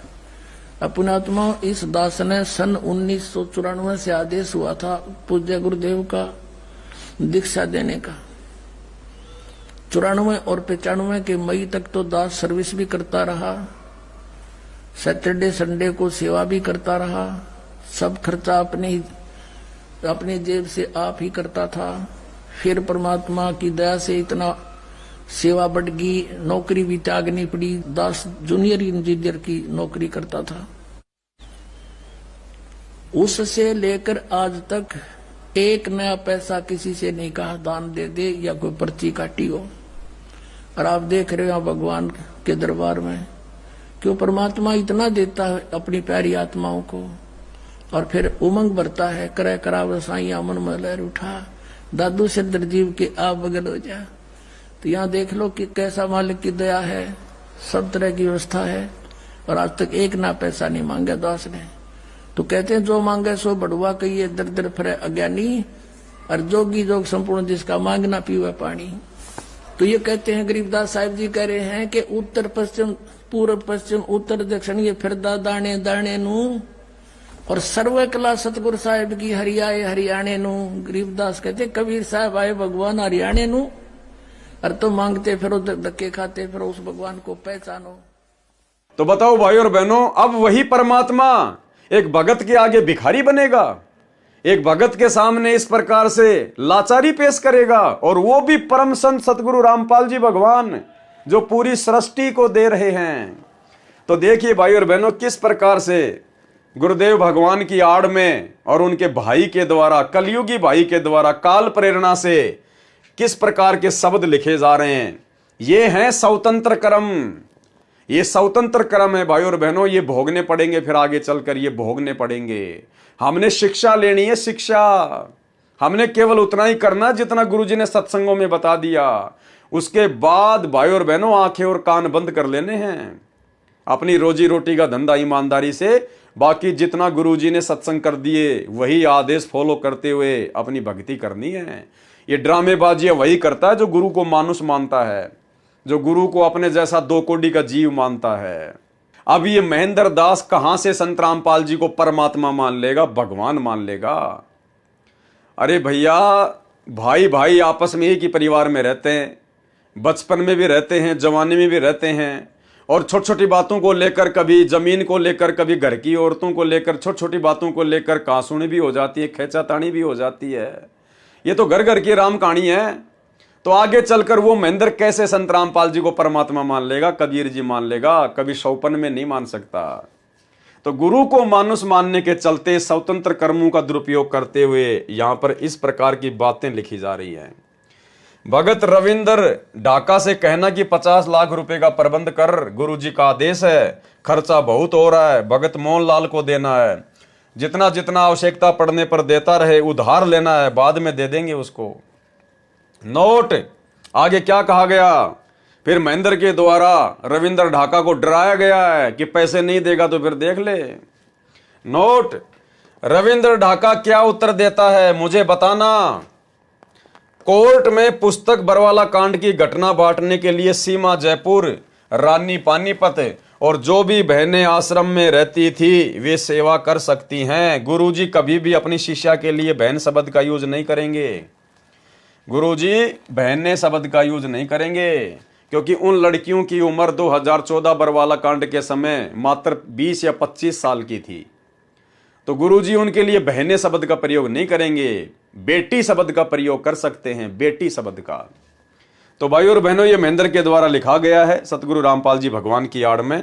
अपनात्मा इस दास ने सन 1994 से आदेश हुआ था पूज्य गुरुदेव का दीक्षा देने का। 94 और 95 के मई तक तो दास सर्विस भी करता रहा, सैटरडे संडे को सेवा भी करता रहा, सब खर्चा अपने जेब से आप ही करता था। फिर परमात्मा की दया से इतना सेवा बढ़ गई, नौकरी भी त्यागनी पड़ी। दास जूनियर इंजीनियर की नौकरी करता था। उससे लेकर आज तक एक नया पैसा किसी से नहीं कहा दान दे दे या कोई पर्ची काटी हो। और आप देख रहे हो भगवान के दरबार में क्यों परमात्मा इतना देता है अपनी प्यारी आत्माओं को। और फिर उमंग भरता है, करे कराव साइया मन में लहर उठा, दादू से दरजीव के आप बगल हो जा। तो यहाँ देख लो कि कैसा मालिक की दया है, सब तरह की व्यवस्था है, और आज तक एक ना पैसा नहीं मांगा दास ने। तो कहते हैं जो मांगे सो बढ़ुआ कहिए, दर दर फिरे अज्ञानी, और जोगी जोग संपूर्ण जिसका मांगना पीवे पानी। तो ये कहते हैं गरीबदास साहिब जी कह रहे हैं कि उत्तर पश्चिम पूर्व पश्चिम उत्तर दक्षिण ये फिरदा दाने दाने नू, और सर्व कला सतगुरु साहिब की हरियाए हरियाणे नू। गरीबदास कहते कबीर साहब आए भगवान हरियाणे नू, और तो मांगते फिर उधर धक्के खाते फिर उस भगवान को पहचानो। तो बताओ भाई और बहनों, अब वही परमात्मा एक भगत के आगे भिखारी बनेगा, एक भगत के सामने इस प्रकार से लाचारी पेश करेगा, और वो भी परम संत सतगुरु रामपाल जी भगवान जो पूरी सृष्टि को दे रहे हैं। तो देखिए भाई और बहनों, किस प्रकार से गुरुदेव भगवान की आड़ में और उनके भाई के द्वारा, कलयुगी भाई के द्वारा, काल प्रेरणा से किस प्रकार के शब्द लिखे जा रहे हैं। ये हैं स्वतंत्र कर्म, ये स्वतंत्र कर्म है भाई और बहनों, ये भोगने पड़ेंगे, फिर आगे चलकर ये भोगने पड़ेंगे। हमने शिक्षा लेनी है, शिक्षा हमने केवल उतना ही करना जितना गुरुजी ने सत्संगों में बता दिया। उसके बाद भाई और बहनों आंखें और कान बंद कर लेने हैं, अपनी रोजी रोटी का धंधा ईमानदारी से, बाकी जितना गुरुजी ने सत्संग कर दिए वही आदेश फॉलो करते हुए अपनी भक्ति करनी है। ये ड्रामेबाजी वही करता है जो गुरु को मानुष मानता है, जो गुरु को अपने जैसा दो कोड़ी का जीव मानता है। अब ये महेंद्र दास कहां से संत रामपाल जी को परमात्मा मान लेगा, भगवान मान लेगा। अरे भैया, भाई भाई आपस में एक ही परिवार में रहते हैं, बचपन में भी रहते हैं, जवानी में भी रहते हैं, और छोटी छोटी बातों को लेकर, कभी जमीन को लेकर, कभी घर की औरतों को लेकर, छोटी छोटी बातों को लेकर कांसुनी भी हो जाती है, खेचातानी भी हो जाती है। ये तो घर घर की राम कहानी है। तो आगे चलकर वो महेंद्र कैसे संत रामपाल जी को परमात्मा मान लेगा, कबीर जी मान लेगा, कभी शौपन में नहीं मान सकता। तो गुरु को मानुष मानने के चलते स्वतंत्र कर्मों का दुरुपयोग करते हुए यहां पर इस प्रकार की बातें लिखी जा रही हैं। भगत रविंद्र ढाका से कहना कि 50 लाख रुपए का प्रबंध कर, गुरुजी का आदेश है, खर्चा बहुत हो रहा है, भगत मोहनलाल को देना है, जितना जितना आवश्यकता पड़ने पर देता रहे, उधार लेना है, बाद में दे देंगे उसको। नोट आगे क्या कहा गया, फिर महेंद्र के द्वारा रविंद्र ढाका को डराया गया है कि पैसे नहीं देगा तो फिर देख ले। नोट, रविंद्र ढाका क्या उत्तर देता है मुझे बताना। कोर्ट में पुस्तक बरवाला कांड की घटना बांटने के लिए सीमा जयपुर, रानी पानीपत और जो भी बहनें आश्रम में रहती थी वे सेवा कर सकती हैं। गुरुजी कभी भी अपनी शिष्या के लिए बहन शब्द का यूज नहीं करेंगे। गुरुजी बहने शब्द का यूज नहीं करेंगे, क्योंकि उन लड़कियों की उम्र 2014 बरवाला कांड के समय मात्र 20 या 25 साल की थी। तो गुरुजी उनके लिए बहने शब्द का प्रयोग नहीं करेंगे, बेटी शब्द का प्रयोग कर सकते हैं, बेटी शब्द का। तो भाई और बहनों, ये महेंद्र के द्वारा लिखा गया है सतगुरु रामपाल जी भगवान की आड़ में।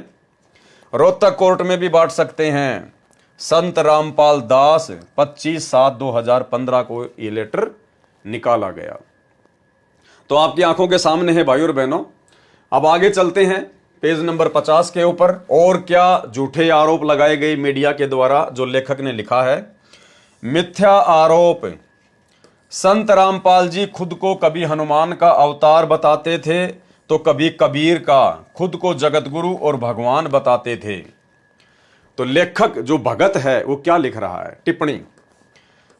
रोहतक कोर्ट में भी बांट सकते हैं। संत रामपाल दास 25/7/2015 को ये लेटर निकाला गया। तो आपकी आंखों के सामने है भाई और बहनों। अब आगे चलते हैं पेज नंबर 50 के ऊपर। और क्या झूठे आरोप लगाए गए मीडिया के द्वारा, जो लेखक ने लिखा है। मिथ्या आरोप। संत रामपाल जी खुद को कभी हनुमान का अवतार बताते थे तो कभी कबीर का, खुद को जगत गुरु और भगवान बताते थे। तो लेखक जो भगत है वो क्या लिख रहा है, टिप्पणी।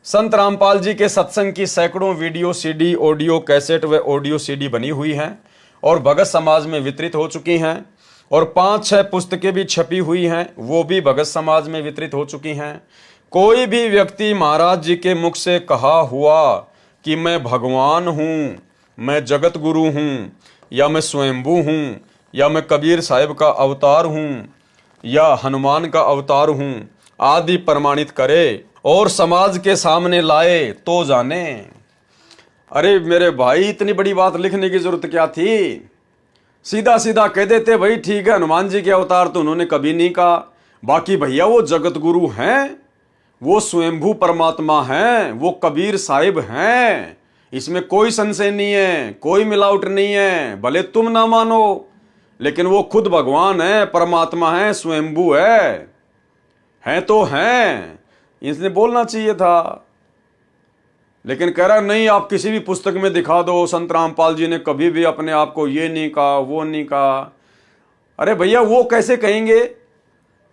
संत रामपाल जी के सत्संग की सैकड़ों वीडियो सीडी, ऑडियो कैसेट व ऑडियो सीडी बनी हुई हैं और भगत समाज में वितरित हो चुकी हैं, और 5-6 पुस्तकें भी छपी हुई हैं, वो भी भगत समाज में वितरित हो चुकी हैं। कोई भी व्यक्ति महाराज जी के मुख से कहा हुआ कि मैं भगवान हूँ, मैं जगत गुरु हूँ, या मैं स्वयंभू हूँ, या मैं कबीर साहिब का अवतार हूँ, या हनुमान का अवतार हूँ आदि प्रमाणित करे और समाज के सामने लाए तो जाने। अरे मेरे भाई, इतनी बड़ी बात लिखने की जरूरत क्या थी। सीधा सीधा कह देते भाई ठीक है, हनुमान जी के अवतार तो उन्होंने कभी नहीं कहा, बाकी भैया वो जगत गुरु हैं, वो स्वयंभू परमात्मा हैं, वो कबीर साहिब हैं, इसमें कोई संशय नहीं है, कोई मिलावट नहीं है। भले तुम ना मानो, लेकिन वो खुद भगवान है, परमात्मा है, स्वयंभू है तो हैं। इसने बोलना चाहिए था। लेकिन कह रहा नहीं, आप किसी भी पुस्तक में दिखा दो संत रामपाल जी ने कभी भी अपने आप को ये नहीं कहा, वो नहीं कहा। अरे भैया, वो कैसे कहेंगे?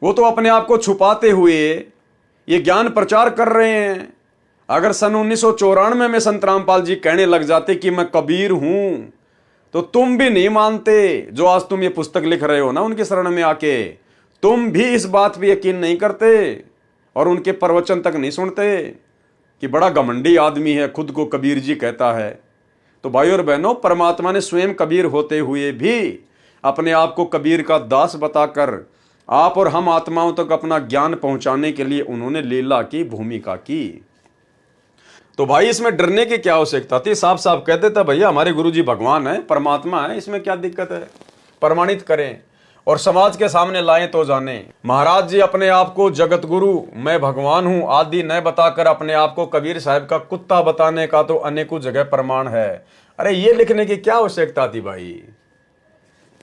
वो तो अपने आप को छुपाते हुए ये ज्ञान प्रचार कर रहे हैं। अगर सन 1994 में संत रामपाल जी कहने लग जाते कि मैं कबीर हूं, तो तुम भी नहीं मानते। जो आज तुम ये पुस्तक लिख रहे हो ना उनके शरण में आके, तुम भी इस बात पे यकीन नहीं करते और उनके प्रवचन तक नहीं सुनते कि बड़ा घमंडी आदमी है, खुद को कबीर जी कहता है। तो भाई और बहनों, परमात्मा ने स्वयं कबीर होते हुए भी अपने आप को कबीर का दास बताकर आप और हम आत्माओं तक अपना ज्ञान पहुंचाने के लिए उन्होंने लीला की भूमिका की। तो भाई, इसमें डरने की क्या आवश्यकता थी? साफ साफ कहते थे भैया हमारे गुरुजी भगवान है, परमात्मा है, इसमें क्या दिक्कत है? प्रमाणित करें और समाज के सामने लाएं तो जाने। महाराज जी अपने आप को जगत गुरु, मैं भगवान हूं आदि न बताकर अपने आप को कबीर साहब का कुत्ता बताने का तो अनेकों जगह प्रमाण है। अरे ये लिखने की क्या आवश्यकता थी भाई?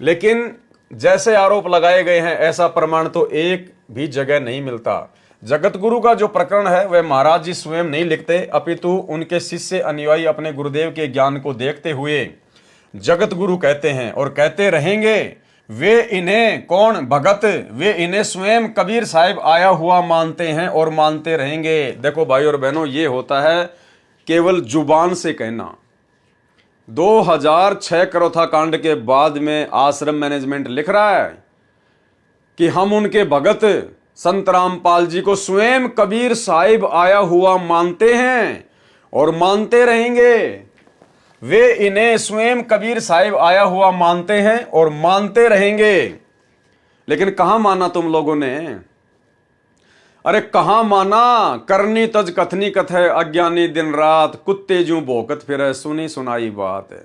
लेकिन जैसे आरोप लगाए गए हैं ऐसा प्रमाण तो एक भी जगह नहीं मिलता। जगत गुरु का जो प्रकरण है वह महाराज जी स्वयं नहीं लिखते, अपितु उनके शिष्य अनुयायी अपने गुरुदेव के ज्ञान को देखते हुए जगत गुरु कहते हैं और कहते रहेंगे। वे इन्हें कौन भगत, वे इन्हें स्वयं कबीर साहिब आया हुआ मानते हैं और मानते रहेंगे। देखो भाई और बहनों, ये होता है केवल जुबान से कहना। 2006 करोथा कांड के बाद में आश्रम मैनेजमेंट लिख रहा है कि हम उनके भगत संत रामपाल जी को स्वयं कबीर साहिब आया हुआ मानते हैं और मानते रहेंगे। वे इन्हें स्वयं कबीर साहिब आया हुआ मानते हैं और मानते रहेंगे। लेकिन कहां माना तुम लोगों ने? अरे कहां माना? करनी तज कथनी कथ है, अज्ञानी दिन रात, कुत्ते जूं भौंकत फिरे, सुनी सुनाई बात है।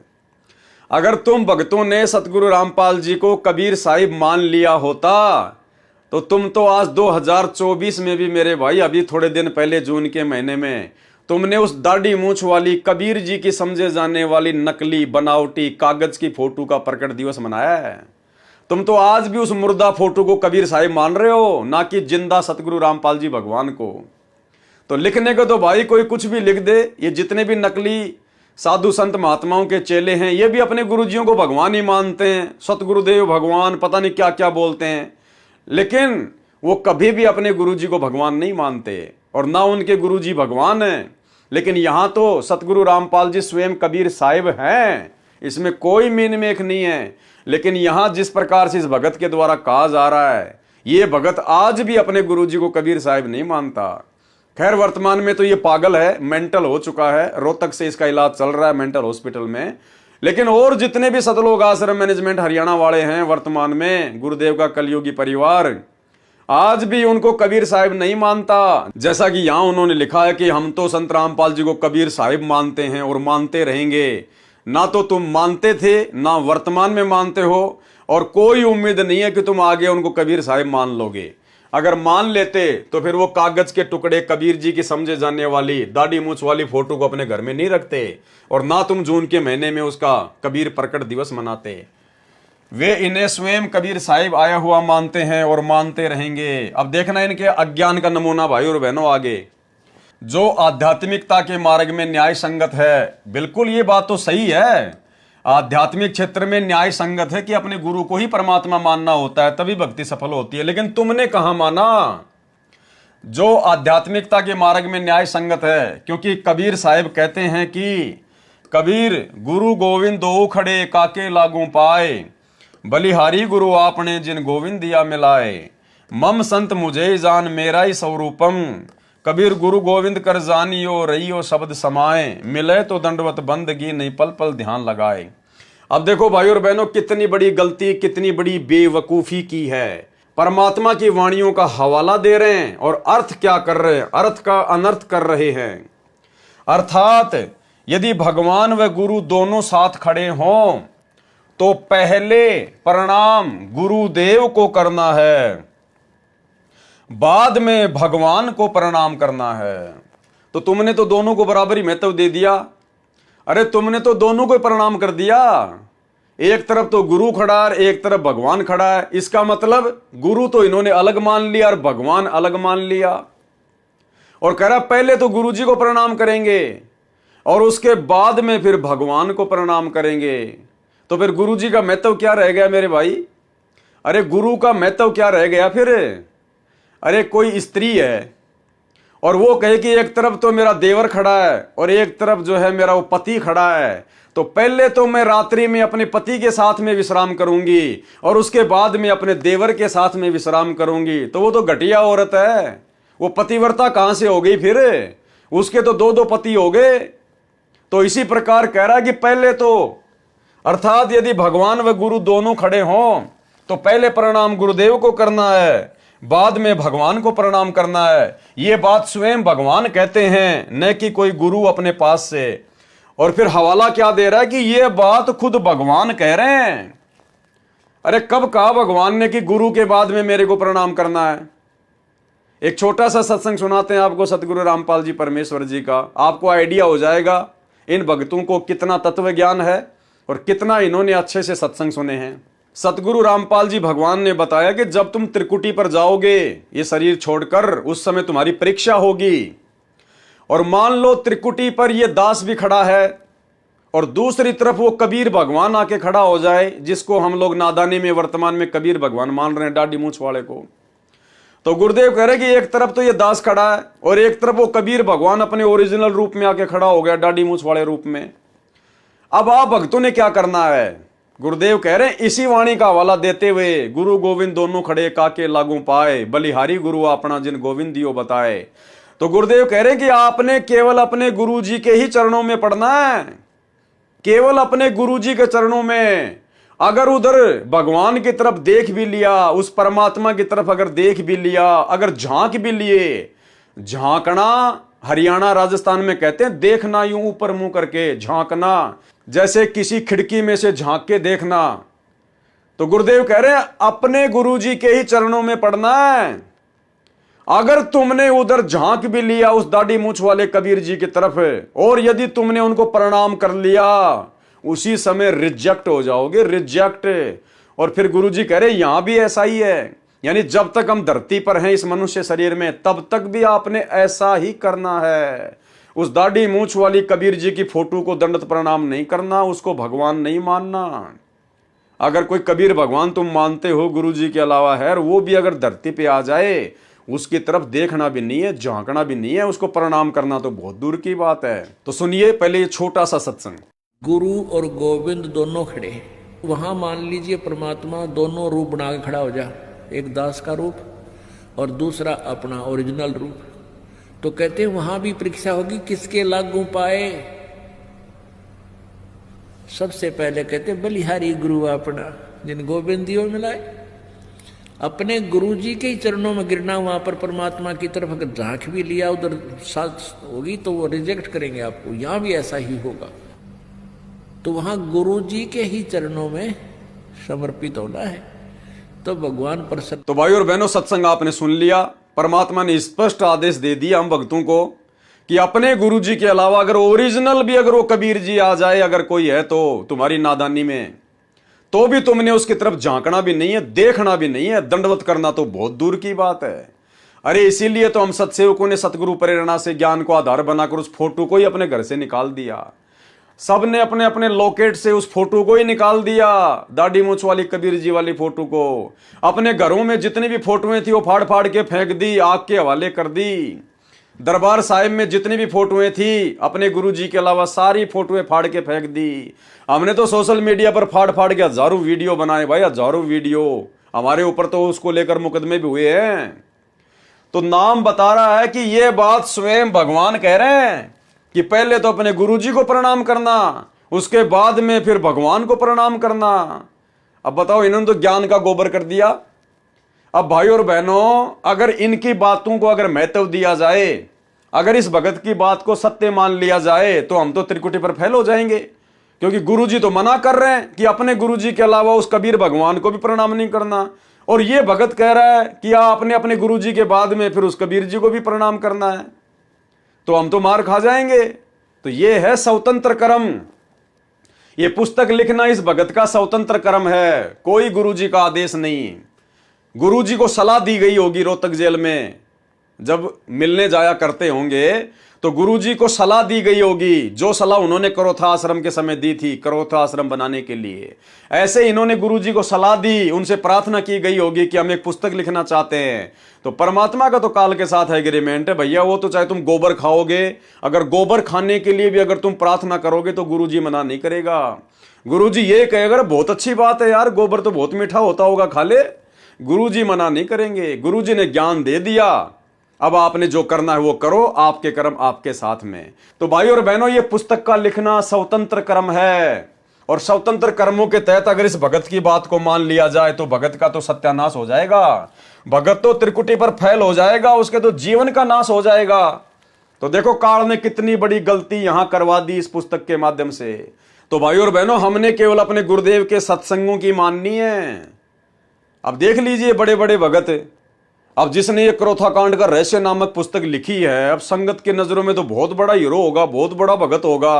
अगर तुम भक्तों ने सतगुरु रामपाल जी को कबीर साहिब मान लिया होता तो तुम तो आज 2024 में भी मेरे भाई, अभी थोड़े दिन पहले जून के महीने में तुमने उस दाढ़ी मूंछ वाली कबीर जी की समझे जाने वाली नकली बनावटी कागज की फोटो का प्रकट दिवस मनाया है। तुम तो आज भी उस मुर्दा फोटो को कबीर साहिब मान रहे हो, ना कि जिंदा सतगुरु रामपाल जी भगवान को। तो लिखने को तो भाई कोई कुछ भी लिख दे। ये जितने भी नकली साधु संत महात्माओं के चेले हैं ये भी अपने गुरुजियों को भगवान ही मानते हैं, सतगुरुदेव भगवान, पता नहीं क्या क्या बोलते हैं, लेकिन वो कभी भी अपने गुरुजी को भगवान नहीं मानते और ना उनके गुरुजी भगवान हैं। लेकिन यहां तो सतगुरु रामपाल जी स्वयं कबीर साहिब हैं, इसमें कोई मीन मेख नहीं है। लेकिन यहां जिस प्रकार से इस भगत के द्वारा कहा जा रहा है, ये भगत आज भी अपने गुरुजी को कबीर साहिब नहीं मानता। खैर, वर्तमान में तो ये पागल है, मेंटल हो चुका है, रोहतक से इसका इलाज चल रहा है मेंटल हॉस्पिटल में। लेकिन और जितने भी सतलोक आश्रम मैनेजमेंट हरियाणा वाले हैं वर्तमान में, गुरुदेव का कलयुगी परिवार, आज भी उनको कबीर साहिब नहीं मानता। जैसा कि यहां उन्होंने लिखा है कि हम तो संत रामपाल जी को कबीर साहिब मानते हैं और मानते रहेंगे। ना तो तुम मानते थे, ना वर्तमान में मानते हो, और कोई उम्मीद नहीं है कि तुम आगे उनको कबीर साहिब मान लोगे। अगर मान लेते तो फिर वो कागज के टुकड़े कबीर जी की समझे जाने वाली दाढ़ी मूंछ वाली फोटो को अपने घर में नहीं रखते, और ना तुम जून के महीने में उसका कबीर प्रकट दिवस मनाते। वे इन्हें स्वयं कबीर साहिब आया हुआ मानते हैं और मानते रहेंगे। अब देखना इनके अज्ञान का नमूना भाई और बहनों आगे। जो आध्यात्मिकता के मार्ग में न्याय संगत है, बिल्कुल ये बात तो सही है, आध्यात्मिक क्षेत्र में न्याय संगत है कि अपने गुरु को ही परमात्मा मानना होता है, तभी भक्ति सफल होती है। लेकिन तुमने कहां माना? जो आध्यात्मिकता के मार्ग में न्याय संगत है, क्योंकि कबीर साहिब कहते हैं कि कबीर गुरु गोविंद दो खड़े काके लागू पाए, बलिहारी गुरु आपने जिन गोविंद दिया मिलाए, मम संत मुझे जान मेरा ही स्वरूपम, कबीर गुरु गोविंद कर जानियो रहियो शब्द समाए, मिले तो दंडवत बंदगी नहीं पल पल ध्यान लगाए। अब देखो भाई और बहनों, कितनी बड़ी गलती, कितनी बड़ी बेवकूफी की है। परमात्मा की वाणियों का हवाला दे रहे हैं और अर्थ क्या कर रहे हैं? अर्थ का अनर्थ कर रहे हैं। अर्थात यदि भगवान व गुरु दोनों साथ खड़े हों तो पहले प्रणाम गुरुदेव को करना है, बाद में भगवान को प्रणाम करना है। तो तुमने तो दोनों को बराबर ही महत्व दे दिया। अरे तुमने तो दोनों को प्रणाम कर दिया। एक तरफ तो गुरु खड़ा है, एक तरफ भगवान खड़ा है। इसका मतलब गुरु तो इन्होंने अलग मान लिया और भगवान अलग मान लिया। और कह रहा पहले तो गुरु जी को प्रणाम करेंगे और उसके बाद में फिर भगवान को प्रणाम करेंगे। तो फिर गुरु जी का महत्व क्या रह गया मेरे भाई? अरे गुरु का महत्व क्या रह गया फिर? अरे कोई स्त्री है और वो कहे कि एक तरफ तो मेरा देवर खड़ा है और एक तरफ जो है मेरा वो पति खड़ा है, तो पहले तो मैं रात्रि में अपने पति के साथ में विश्राम करूंगी और उसके बाद में अपने देवर के साथ में विश्राम करूंगी। तो वो तो घटिया औरत है, वो पतिव्रता कहां से हो गई फिर? उसके तो दो दो पति हो गए। तो इसी प्रकार कह रहा है कि पहले तो, अर्थात यदि भगवान व गुरु दोनों खड़े हों तो पहले प्रणाम गुरुदेव को करना है, बाद में भगवान को प्रणाम करना है। ये बात स्वयं भगवान कहते हैं, न कि कोई गुरु अपने पास से। और फिर हवाला क्या दे रहा है कि ये बात खुद भगवान कह रहे हैं। अरे कब कहा भगवान ने कि गुरु के बाद में मेरे को प्रणाम करना है? एक छोटा सा सत्संग सुनाते हैं आपको सतगुरु रामपाल जी परमेश्वर जी का, आपको आइडिया हो जाएगा इन भक्तों को कितना तत्व ज्ञान है और कितना इन्होंने अच्छे से सत्संग सुने हैं। सतगुरु रामपाल जी भगवान ने बताया कि जब तुम त्रिकुटी पर जाओगे ये शरीर छोड़कर, उस समय तुम्हारी परीक्षा होगी। और मान लो त्रिकुटी पर ये दास भी खड़ा है और दूसरी तरफ वो कबीर भगवान आके खड़ा हो जाए, जिसको हम लोग नादानी में वर्तमान में कबीर भगवान मान रहे हैं, दाढ़ी मूंछ वाले को। तो गुरुदेव कह रहे कि एक तरफ तो ये दास खड़ा है और एक तरफ वो कबीर भगवान अपने ओरिजिनल रूप में आके खड़ा हो गया, दाढ़ी मूंछ वाले रूप में। अब आप भक्तों ने क्या करना है? गुरुदेव कह रहे हैं इसी वाणी का हवाला देते हुए, गुरु गोविंद दोनों खड़े काके लागू पाए, बलिहारी गुरु अपना जिन गोविंद दियो बताए। तो गुरुदेव कह रहे हैं कि आपने केवल अपने गुरु जी के ही चरणों में पढ़ना है, केवल अपने गुरु जी के चरणों में। अगर उधर भगवान की तरफ देख भी लिया, उस परमात्मा की तरफ अगर देख भी लिया, अगर झांक भी लिए, झांकना हरियाणा राजस्थान में कहते हैं देखना, यूं ऊपर मुंह करके झांकना, जैसे किसी खिड़की में से झांक के देखना। तो गुरुदेव कह रहे हैं अपने गुरुजी के ही चरणों में पड़ना है। अगर तुमने उधर झांक भी लिया उस दाढ़ी मूंछ वाले कबीर जी की तरफ, और यदि तुमने उनको प्रणाम कर लिया, उसी समय रिजेक्ट हो जाओगे, रिजेक्ट। और फिर गुरुजी कह रहे यहां भी ऐसा ही है, यानी जब तक हम धरती पर हैं इस मनुष्य शरीर में, तब तक भी आपने ऐसा ही करना है। उस दाढ़ी मूंछ वाली कबीर जी की फोटो को दंडवत प्रणाम नहीं करना, उसको भगवान नहीं मानना। अगर कोई कबीर भगवान तुम मानते हो गुरु जी के अलावा है, और वो भी अगर धरती पे आ जाए, उसकी तरफ देखना भी नहीं है, झांकना भी नहीं है, उसको प्रणाम करना तो बहुत दूर की बात है। तो सुनिए पहले ये छोटा सा सत्संग। गुरु और गोविंद दोनों खड़े, वहां मान लीजिए परमात्मा दोनों रूप बना के खड़ा हो जा, एक दास का रूप और दूसरा अपना ओरिजिनल रूप। तो कहते हैं वहां भी परीक्षा होगी, किसके लागू पाए? सबसे पहले कहते बलिहारी गुरु अपना जिन गोविंद दियो मिलाए। अपने गुरु जी के ही चरणों में गिरना, वहां पर परमात्मा की तरफ अगर झांक भी लिया उधर साथ होगी तो वो रिजेक्ट करेंगे आपको। यहां भी ऐसा ही होगा। तो वहां गुरु जी के ही चरणों में समर्पित होना है, तो भगवान प्रसन्न। तो भाई और बहनों, सत्संग आपने सुन लिया। परमात्मा ने स्पष्ट आदेश दे दिया हम भक्तों को कि अपने गुरु जी के अलावा अगर ओरिजिनल भी अगर वो कबीर जी आ जाए, अगर कोई है तो तुम्हारी नादानी में, तो भी तुमने उसकी तरफ झांकना भी नहीं है, देखना भी नहीं है, दंडवत करना तो बहुत दूर की बात है। अरे इसीलिए तो हम सत्सेवकों ने सतगुरु प्रेरणा से ज्ञान को आधार बनाकर उस फोटो को ही अपने घर से निकाल दिया। सब ने अपने अपने लॉकेट से उस फोटो को ही निकाल दिया, दाढ़ी मूंछ वाली कबीर जी वाली फोटो को। अपने घरों में जितनी भी फोटोएं थी वो फाड़ फाड़ के फेंक दी, आग के हवाले कर दी। दरबार साहिब में जितनी भी फोटोएं थी अपने गुरु जी के अलावा सारी फोटोएं फाड़ के फेंक दी। हमने तो सोशल मीडिया पर फाड़ फाड़ के हजारों वीडियो बनाए भाई, हजारों वीडियो। हमारे ऊपर तो उसको लेकर मुकदमे भी हुए हैं। तो नाम बता रहा है कि ये बात स्वयं भगवान कह रहे हैं कि पहले तो अपने गुरु जी को प्रणाम करना, उसके बाद में फिर भगवान को प्रणाम करना। अब बताओ, इन्होंने तो ज्ञान का गोबर कर दिया। अब भाई और बहनों, अगर इनकी बातों को अगर महत्व दिया जाए, अगर इस भगत की बात को सत्य मान लिया जाए, तो हम तो त्रिकुटी पर फेल हो जाएंगे। क्योंकि गुरुजी तो मना कर रहे हैं कि अपने गुरुजी के अलावा उस कबीर भगवान को भी प्रणाम नहीं करना, और ये भगत कह रहा है कि आपने अपने गुरुजी के बाद में फिर उस कबीर जी को भी प्रणाम करना है। तो हम तो मार खा जाएंगे। तो ये है स्वतंत्र कर्म। ये पुस्तक लिखना इस भगत का स्वतंत्र कर्म है, कोई गुरुजी का आदेश नहीं। गुरुजी को सलाह दी गई होगी रोहतक जेल में जब मिलने जाया करते होंगे तो गुरुजी को सलाह दी गई होगी, जो सलाह उन्होंने करोथा आश्रम के समय दी थी करोथा आश्रम बनाने के लिए, ऐसे इन्होंने गुरुजी को सलाह दी, उनसे प्रार्थना की गई होगी कि हम एक पुस्तक लिखना चाहते हैं। तो परमात्मा का तो काल के साथ एग्रीमेंट है भैया, वो तो चाहे तुम गोबर खाओगे, अगर गोबर खाने के लिए भी अगर तुम प्रार्थना करोगे तो गुरुजी मना नहीं करेगा। गुरुजी ये कहेगा बहुत अच्छी बात है यार, गोबर तो बहुत मीठा होता होगा, खा ले, गुरुजी मना नहीं करेंगे। गुरुजी ने ज्ञान दे दिया, अब आपने जो करना है वो करो, आपके कर्म आपके साथ में। तो भाई और बहनों, ये पुस्तक का लिखना स्वतंत्र कर्म है, और स्वतंत्र कर्मों के तहत अगर इस भगत की बात को मान लिया जाए तो भगत का तो सत्यानाश हो जाएगा, भगत तो त्रिकुटी पर फैल हो जाएगा, उसके तो जीवन का नाश हो जाएगा। तो देखो काल ने कितनी बड़ी गलती यहां करवा दी इस पुस्तक के माध्यम से। तो भाई और बहनों, हमने केवल अपने गुरुदेव के सत्संगों की माननी है। अब देख लीजिए बड़े बड़े भगत, अब जिसने ये क्रोथा कांड का रहस्य नामक पुस्तक लिखी है, अब संगत की नजरों में तो बहुत बड़ा हीरो होगा, बहुत बड़ा भगत होगा।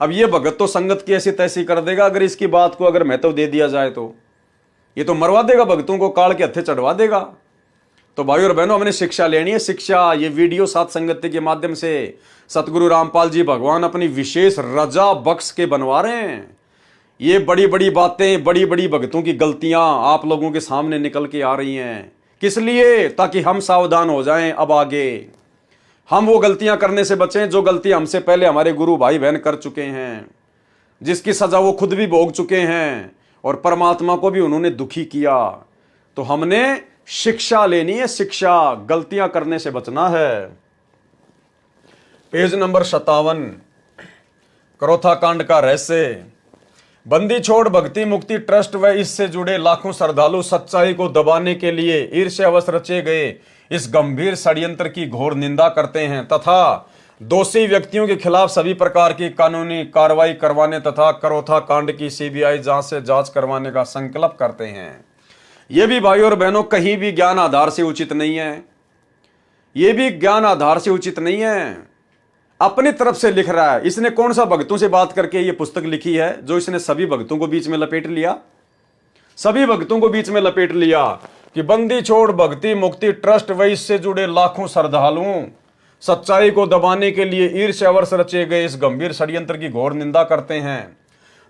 अब ये भगत तो संगत की ऐसी तैसी कर देगा, अगर इसकी बात को अगर महत्व दे दिया जाए तो ये तो मरवा देगा भक्तों को, काल के हत्थे चढ़वा देगा। तो भाई और बहनों, हमने शिक्षा लेनी है, शिक्षा। ये वीडियो सात संगति के माध्यम से सतगुरु रामपाल जी भगवान अपनी विशेष रजा बख्श के बनवा रहे हैं। ये बड़ी बड़ी बातें, बड़ी बड़ी भक्तों की गलतियां आप लोगों के सामने निकल के आ रही हैं। किस लिए? ताकि हम सावधान हो जाएं, अब आगे हम वो गलतियां करने से बचें जो गलती हमसे पहले हमारे गुरु भाई बहन कर चुके हैं, जिसकी सजा वो खुद भी भोग चुके हैं और परमात्मा को भी उन्होंने दुखी किया। तो हमने शिक्षा लेनी है, शिक्षा, गलतियां करने से बचना है। पेज नंबर 57, क्रोथा कांड का रहस्य। बंदी छोड़ भक्ति मुक्ति ट्रस्ट व इससे जुड़े लाखों श्रद्धालु सच्चाई को दबाने के लिए ईर्ष्यावश रचे गए इस गंभीर षड्यंत्र की घोर निंदा करते हैं तथा दोषी व्यक्तियों के खिलाफ सभी प्रकार की कानूनी कार्रवाई करवाने तथा क्रोथा कांड की सीबीआई जांच से जांच करवाने का संकल्प करते हैं। ये भी भाई और बहनों कहीं भी ज्ञान आधार से उचित नहीं है, ये भी ज्ञान आधार से उचित नहीं है, अपनी तरफ से लिख रहा है। इसने कौन सा भक्तों से बात करके ये पुस्तक लिखी है जो इसने सभी भक्तों को बीच में लपेट लिया, सभी भक्तों को बीच में लपेट लिया कि बंदी छोड़ भक्ति मुक्ति ट्रस्ट व इससे जुड़े लाखों श्रद्धालुओं सच्चाई को दबाने के लिए ईर्ष्यावश रचे गए इस गंभीर षड्यंत्र की घोर निंदा करते हैं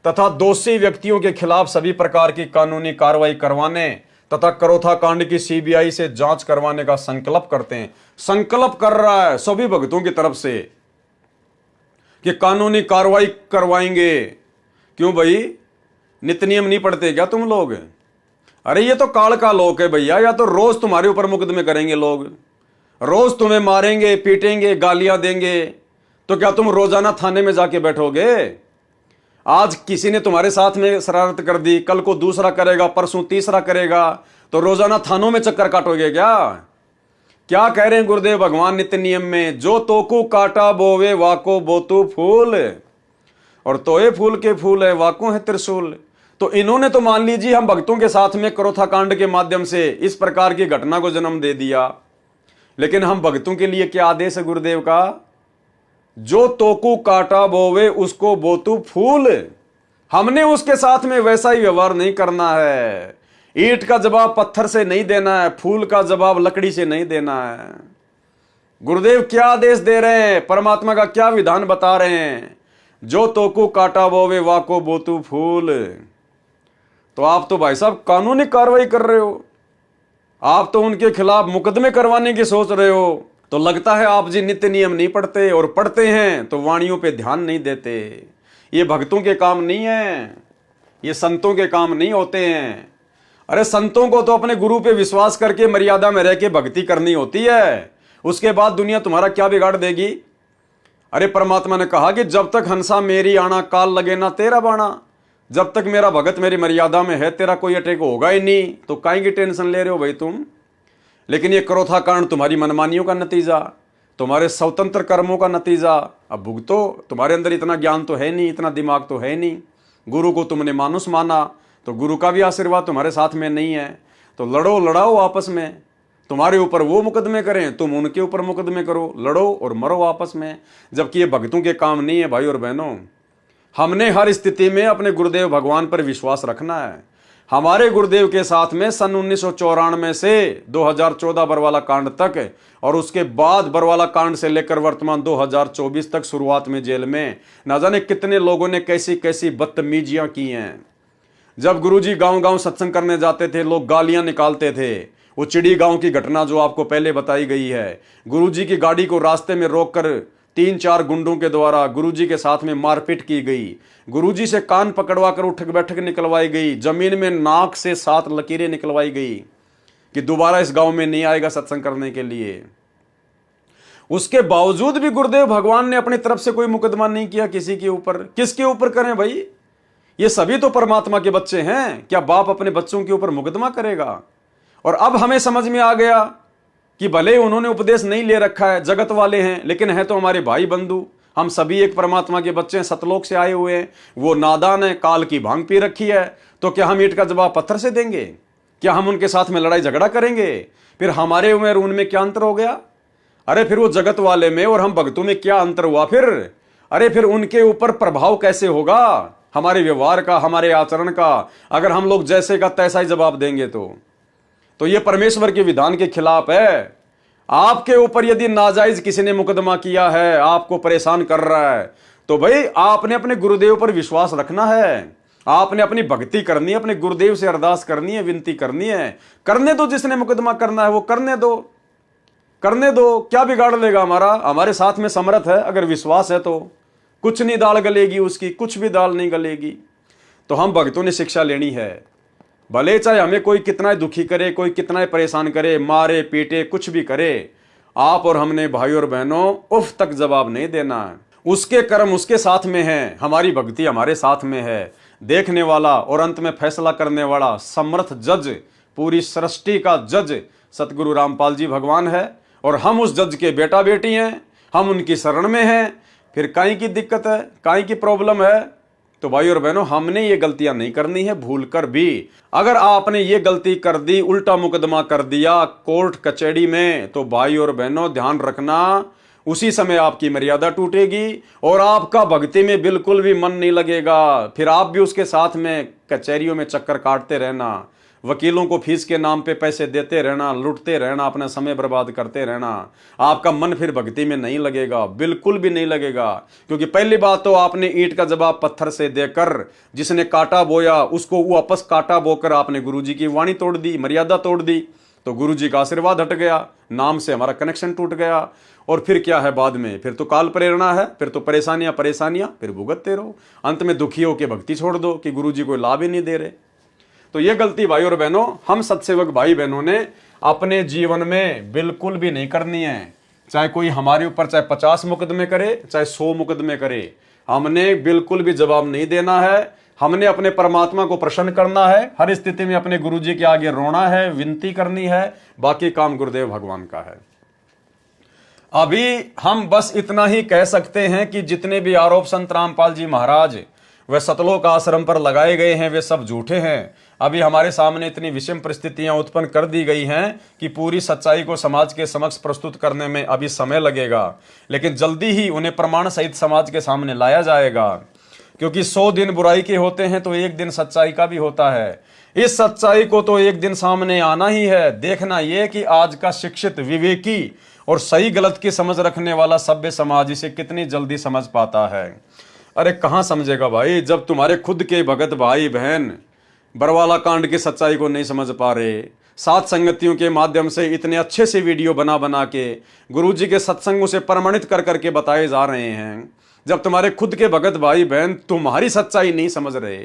तथा दोषी व्यक्तियों के खिलाफ सभी प्रकार की कानूनी कार्रवाई करवाने तथा क्रोथा कांड की सीबीआई से जांच करवाने का संकल्प करते हैं। संकल्प कर रहा है सभी भक्तों की तरफ से कि कानूनी कार्रवाई करवाएंगे। क्यों भाई, नित्य नियम नहीं पढ़ते क्या तुम लोग? अरे ये तो काल का लोक है भैया, या तो रोज तुम्हारे ऊपर मुकदमे करेंगे लोग, रोज तुम्हें मारेंगे पीटेंगे गालियां देंगे, तो क्या तुम रोजाना थाने में जाके बैठोगे? आज किसी ने तुम्हारे साथ में शरारत कर दी, कल को दूसरा करेगा, परसों तीसरा करेगा, तो रोजाना थानों में चक्कर काटोगे क्या? क्या कह रहे हैं गुरुदेव भगवान नित्य नियम में? जो तोकू काटा बोवे वाको बोतु फूल, और तोए फूल के फूल है वाको है त्रिशूल। तो इन्होंने तो मान लीजिए हम भक्तों के साथ में क्रोथा कांड के माध्यम से इस प्रकार की घटना को जन्म दे दिया, लेकिन हम भक्तों के लिए क्या आदेश है गुरुदेव का? जो तोकू काटा बोवे उसको बोतु फूल। हमने उसके साथ में वैसा ही व्यवहार नहीं करना है। ईंट का जवाब पत्थर से नहीं देना है, फूल का जवाब लकड़ी से नहीं देना है। गुरुदेव क्या आदेश दे रहे हैं, परमात्मा का क्या विधान बता रहे हैं? जो तोकू काटा बोवे वाको बोतु फूल। तो आप तो भाई साहब कानूनी कार्रवाई कर रहे हो, आप तो उनके खिलाफ मुकदमे करवाने की सोच रहे हो। तो लगता है आप जी नित्य नियम नहीं पढ़ते, और पढ़ते हैं तो वाणियों पे ध्यान नहीं देते। ये भक्तों के काम नहीं है, ये संतों के काम नहीं होते हैं। अरे संतों को तो अपने गुरु पे विश्वास करके मर्यादा में रह के भक्ति करनी होती है, उसके बाद दुनिया तुम्हारा क्या बिगाड़ देगी? अरे परमात्मा ने कहा कि जब तक हंसा मेरी आना काल लगे ना तेरा बाणा। जब तक मेरा भगत मेरी मर्यादा में है तेरा कोई अटैक होगा ही नहीं, तो काहे की टेंशन ले रहे हो भाई तुम? लेकिन ये क्रोथा कांड तुम्हारी मनमानियों का नतीजा, तुम्हारे स्वतंत्र कर्मों का नतीजा। अब भुगतो, तुम्हारे अंदर इतना ज्ञान तो है नहीं, इतना दिमाग तो है नहीं। गुरु को तुमने मानुष माना, तो गुरु का भी आशीर्वाद तुम्हारे साथ में नहीं है। तो लड़ो लड़ाओ आपस में, तुम्हारे ऊपर वो मुकदमे करें, तुम उनके ऊपर मुकदमे करो, लड़ो और मरो आपस में। जबकि ये भक्तों के काम नहीं है भाई और बहनों। हमने हर स्थिति में अपने गुरुदेव भगवान पर विश्वास रखना है। हमारे गुरुदेव के साथ में सन 1994 से 2014 बरवाला कांड तक और उसके बाद बरवाला कांड से लेकर वर्तमान 2024 तक शुरुआत में जेल में ना जाने कितने लोगों ने कैसी कैसी बदतमीजियां की हैं। जब गुरुजी गांव-गांव सत्संग करने जाते थे, लोग गालियां निकालते थे। वो चिड़ी गांव की घटना जो आपको पहले बताई गई है, गुरुजी की गाड़ी को रास्ते में रोककर 3-4 गुंडों के द्वारा गुरुजी के साथ में मारपीट की गई। गुरुजी से कान पकड़वा कर उठक बैठक निकलवाई गई। जमीन में नाक से 7 लकीरें निकलवाई गई कि दोबारा इस गांव में नहीं आएगा सत्संग करने के लिए। उसके बावजूद भी गुरुदेव भगवान ने अपनी तरफ से कोई मुकदमा नहीं किया किसी के ऊपर। किसके ऊपर करें भाई? ये सभी तो परमात्मा के बच्चे हैं। क्या बाप अपने बच्चों के ऊपर मुकदमा करेगा? और अब हमें समझ में आ गया कि भले उन्होंने उपदेश नहीं ले रखा है, जगत वाले हैं, लेकिन है तो हमारे भाई बंधु। हम सभी एक परमात्मा के बच्चे हैं, सतलोक से आए हुए हैं। वो नादान है, काल की भांग पी रखी है, तो क्या हम ईंट का जवाब पत्थर से देंगे? क्या हम उनके साथ में लड़ाई झगड़ा करेंगे? फिर हमारे में और उनमें क्या अंतर हो गया? अरे फिर वो जगत वाले में और हम भक्तों में क्या अंतर हुआ फिर? अरे फिर उनके ऊपर प्रभाव कैसे होगा हमारे व्यवहार का, हमारे आचरण का, अगर हम लोग जैसे का तैसा ही जवाब देंगे तो ये परमेश्वर के विधान के खिलाफ है। आपके ऊपर यदि नाजायज किसी ने मुकदमा किया है, आपको परेशान कर रहा है, तो भाई आपने अपने गुरुदेव पर विश्वास रखना है। आपने अपनी भक्ति करनी है, अपने गुरुदेव से अरदास करनी है, विनती करनी है। करने दो, जिसने मुकदमा करना है वो करने दो, करने दो। क्या बिगाड़ लेगा हमारा? हमारे साथ में समर्थ है, अगर विश्वास है तो कुछ नहीं दाल गलेगी उसकी, कुछ भी दाल नहीं गलेगी। तो हम भक्तों ने शिक्षा लेनी है। भले चाहे हमें कोई कितना दुखी करे, कोई कितना परेशान करे, मारे पीटे, कुछ भी करे, आप और हमने भाई और बहनों उफ तक जवाब नहीं देना है। उसके कर्म उसके साथ में है, हमारी भक्ति हमारे साथ में है। देखने वाला और अंत में फैसला करने वाला समर्थ जज, पूरी सृष्टि का जज सतगुरु रामपाल जी भगवान है और हम उस जज के बेटा बेटी हैं। हम उनकी शरण में हैं। फिर काई की दिक्कत है, काई की प्रॉब्लम है? तो भाई और बहनों, हमने ये गलतियां नहीं करनी है भूल कर भी। अगर आपने ये गलती कर दी, उल्टा मुकदमा कर दिया कोर्ट कचहरी में, तो भाई और बहनों ध्यान रखना, उसी समय आपकी मर्यादा टूटेगी और आपका भक्ति में बिल्कुल भी मन नहीं लगेगा। फिर आप भी उसके साथ में कचहरियों में चक्कर काटते रहना, वकीलों को फीस के नाम पे पैसे देते रहना, लुटते रहना, अपना समय बर्बाद करते रहना। आपका मन फिर भक्ति में नहीं लगेगा, बिल्कुल भी नहीं लगेगा। क्योंकि पहली बात तो आपने ईंट का जवाब पत्थर से देकर, जिसने कांटा बोया उसको वापस कांटा बोकर आपने गुरुजी की वाणी तोड़ दी, मर्यादा तोड़ दी, तो गुरुजी का आशीर्वाद हट गया, नाम से हमारा कनेक्शन टूट गया। और फिर क्या है बाद में? फिर तो काल प्रेरणा है, फिर तो परेशानियां फिर भुगतते रहो। अंत में दुखी होकर भक्ति छोड़ दो कि गुरुजी कोई लाभ ही नहीं दे रहे। तो ये गलती भाई और बहनों, हम सत्सेवक भाई बहनों ने अपने जीवन में बिल्कुल भी नहीं करनी है। चाहे कोई हमारे ऊपर चाहे 50 मुकदमे करे, चाहे 100 मुकदमे करे, हमने बिल्कुल भी जवाब नहीं देना है। हमने अपने परमात्मा को प्रसन्न करना है। हर स्थिति में अपने गुरुजी के आगे रोना है, विनती करनी है। बाकी काम गुरुदेव भगवान का है। अभी हम बस इतना ही कह सकते हैं कि जितने भी आरोप संत रामपाल जी महाराज वे सतलोक आश्रम पर लगाए गए हैं, वे सब झूठे हैं। अभी हमारे सामने इतनी विषम परिस्थितियां उत्पन्न कर दी गई हैं कि पूरी सच्चाई को समाज के समक्ष प्रस्तुत करने में अभी समय लगेगा, लेकिन जल्दी ही उन्हें प्रमाण सहित समाज के सामने लाया जाएगा। क्योंकि 100 दिन बुराई के होते हैं तो एक दिन सच्चाई का भी होता है। इस सच्चाई को तो एक दिन सामने आना ही है। देखना यह कि आज का शिक्षित, विवेकी और सही गलत की समझ रखने वाला सभ्य समाज इसे कितनी जल्दी समझ पाता है। अरे कहां समझेगा भाई, जब तुम्हारे खुद के भगत भाई बहन बरवाला कांड की सच्चाई को नहीं समझ पा रहे। सात संगतियों के माध्यम से इतने अच्छे से वीडियो बना बना के गुरुजी के सत्संगों से प्रमाणित कर करके बताए जा रहे हैं, जब तुम्हारे खुद के भगत भाई बहन तुम्हारी सच्चाई नहीं समझ रहे,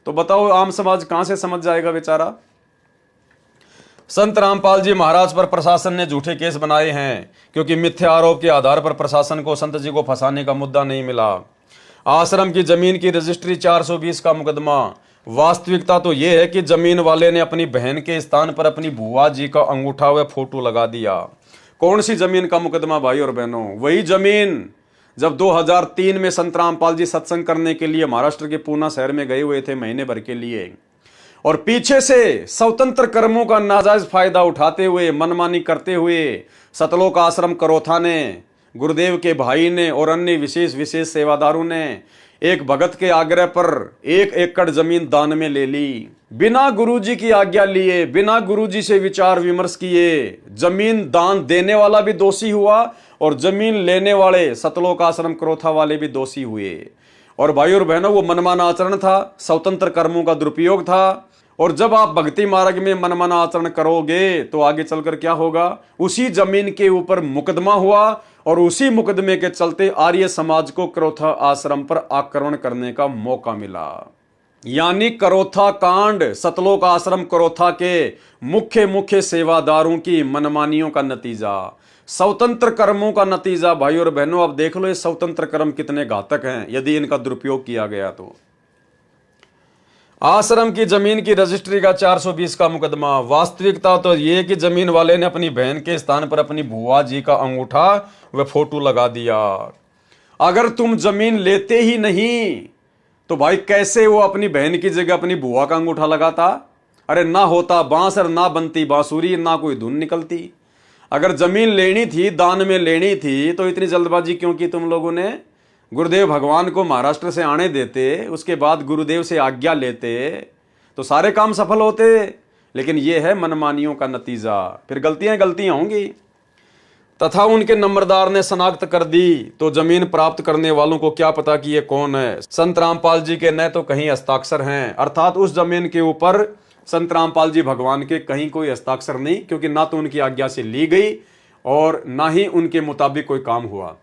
तो बताओ आम समाज कहां से समझ जाएगा बेचारा। संत रामपाल जी महाराज पर प्रशासन ने झूठे केस बनाए हैं, क्योंकि मिथ्या आरोप के आधार पर प्रशासन को संत जी को फंसाने का मुद्दा नहीं मिला। आश्रम की जमीन की रजिस्ट्री 420 का मुकदमा। वास्तविकता तो यह है कि जमीन वाले ने अपनी बहन के स्थान पर अपनी बुआ जी का अंगूठा व फोटो लगा दिया। कौन सी जमीन का मुकदमा भाई और बहनों? वही जमीन जब 2003 में संत रामपाल जी सत्संग करने के लिए महाराष्ट्र के पूना शहर में गए हुए थे महीने भर के लिए, और पीछे से स्वतंत्र कर्मों का नाजायज फायदा उठाते हुए, मनमानी करते हुए सतलोक आश्रम करोथा ने, गुरुदेव के भाई ने और अन्य विशेष सेवादारों ने एक भगत के आग्रह पर 1 एकड़ जमीन दान में ले ली, बिना गुरुजी की आज्ञा लिए, बिना गुरुजी से विचार विमर्श किए। जमीन दान देने वाला भी दोषी हुआ और जमीन लेने वाले सतलोक आश्रम क्रोथा वाले भी दोषी हुए। और भाई और बहनों, वो मनमाना आचरण था, स्वतंत्र कर्मों का दुरुपयोग था। और जब आप भक्ति मार्ग में मनमाना आचरण करोगे तो आगे चलकर क्या होगा? उसी जमीन के ऊपर मुकदमा हुआ और उसी मुकदमे के चलते आर्य समाज को क्रोथा आश्रम पर आक्रमण करने का मौका मिला। यानी क्रोथा कांड सतलोक आश्रम क्रोथा के मुख्य सेवादारों की मनमानियों का नतीजा, स्वतंत्र कर्मों का नतीजा। भाई और बहनों, अब देख लो ये स्वतंत्र कर्म कितने घातक हैं यदि इनका दुरुपयोग किया गया तो। आश्रम की जमीन की रजिस्ट्री का 420 का मुकदमा। वास्तविकता तो ये कि जमीन वाले ने अपनी बहन के स्थान पर अपनी बुआ जी का अंगूठा व फोटो लगा दिया। अगर तुम जमीन लेते ही नहीं तो भाई कैसे वो अपनी बहन की जगह अपनी बुआ का अंगूठा लगाता? अरे ना होता बांस और ना बनती बांसुरी, ना कोई धुन निकलती। अगर जमीन लेनी थी, दान में लेनी थी, तो इतनी जल्दबाजी क्यों की तुम लोगों ने? गुरुदेव भगवान को महाराष्ट्र से आने देते, उसके बाद गुरुदेव से आज्ञा लेते तो सारे काम सफल होते। लेकिन यह है मनमानियों का नतीजा। फिर गलतियां होंगी। तथा उनके नंबरदार ने शनाख्त कर दी तो जमीन प्राप्त करने वालों को क्या पता कि ये कौन है। संत रामपाल जी के न तो कहीं हस्ताक्षर हैं, अर्थात उस जमीन के ऊपर संत रामपाल जी भगवान के कहीं कोई हस्ताक्षर नहीं, क्योंकि ना तो उनकी आज्ञा से ली गई और ना ही उनके मुताबिक कोई काम हुआ,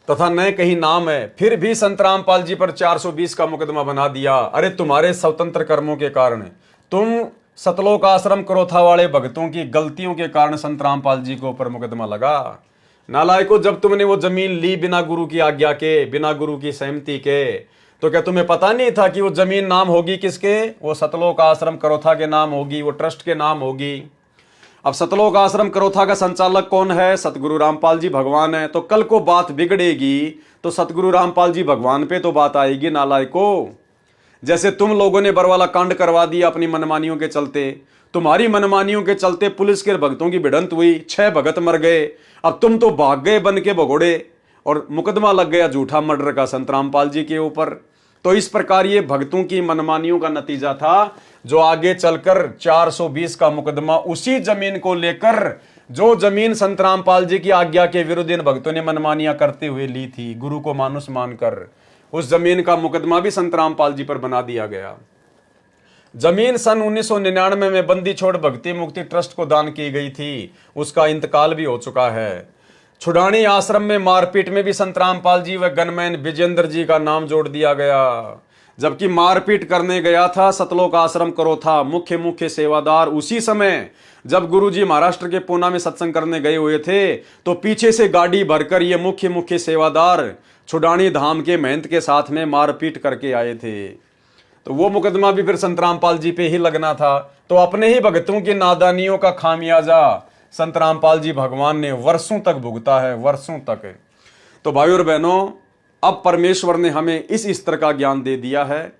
तथा न कहीं नाम है। फिर भी संत रामपाल जी पर 420 का मुकदमा बना दिया। अरे तुम्हारे स्वतंत्र कर्मों के कारण, तुम सतलोक आश्रम क्रोथा वाले भक्तों की गलतियों के कारण संत रामपाल जी को ऊपर मुकदमा लगा। नालायकों, जब तुमने वो जमीन ली बिना गुरु की आज्ञा के, बिना गुरु की सहमति के, तो क्या तुम्हें पता नहीं था कि वो जमीन नाम होगी किसके? वो सतलोक आश्रम क्रोथा के नाम होगी, वो ट्रस्ट के नाम होगी। अब सतलोक आश्रम क्रोथा का संचालक कौन है? सतगुरु रामपाल जी भगवान है। तो कल को बात बिगड़ेगी तो सतगुरु रामपाल जी भगवान पे तो बात आएगी नालायकों। जैसे तुम लोगों ने बरवाला कांड करवा दिया अपनी मनमानियों के चलते। तुम्हारी मनमानियों के चलते पुलिस के भक्तों की भिड़ंत हुई, 6 भगत मर गए। अब तुम तो भाग गए बन के भगोड़े और मुकदमा लग गया झूठा मर्डर का संत रामपाल जी के ऊपर। तो इस प्रकार ये भक्तों की मनमानियों का नतीजा था, जो आगे चलकर 420 का मुकदमा उसी जमीन को लेकर, जो जमीन संत रामपाल जी की आज्ञा के विरुद्ध इन भक्तों ने मनमानियां करते हुए ली थी, गुरु को मानुष मानकर, उस जमीन का मुकदमा भी संत रामपाल जी पर बना दिया गया। जमीन सन 1999 में बंदी छोड़ भक्ति मुक्ति ट्रस्ट को दान की गई थी, उसका इंतकाल भी हो चुका है। छुडानी आश्रम में मारपीट में भी संत रामपाल जी व गनमैन विजेंद्र जी का नाम जोड़ दिया गया। जबकि मारपीट करने गया था सतलोक आश्रम क्रोथा मुख्य सेवादार, उसी समय जब गुरुजी महाराष्ट्र के पूना में सत्संग करने गए हुए थे, तो पीछे से गाड़ी भरकर ये मुख्य सेवादार छुडानी धाम के महंत के साथ में मारपीट करके आए थे। तो वो मुकदमा भी फिर संत रामपाल जी पे ही लगना था। तो अपने ही भक्तों की नादानियों का खामियाजा संत रामपाल जी भगवान ने वर्षों तक भुगता है, वर्षों तक। तो भाइयों और बहनों, अब परमेश्वर ने हमें इस स्तर का ज्ञान दे दिया है,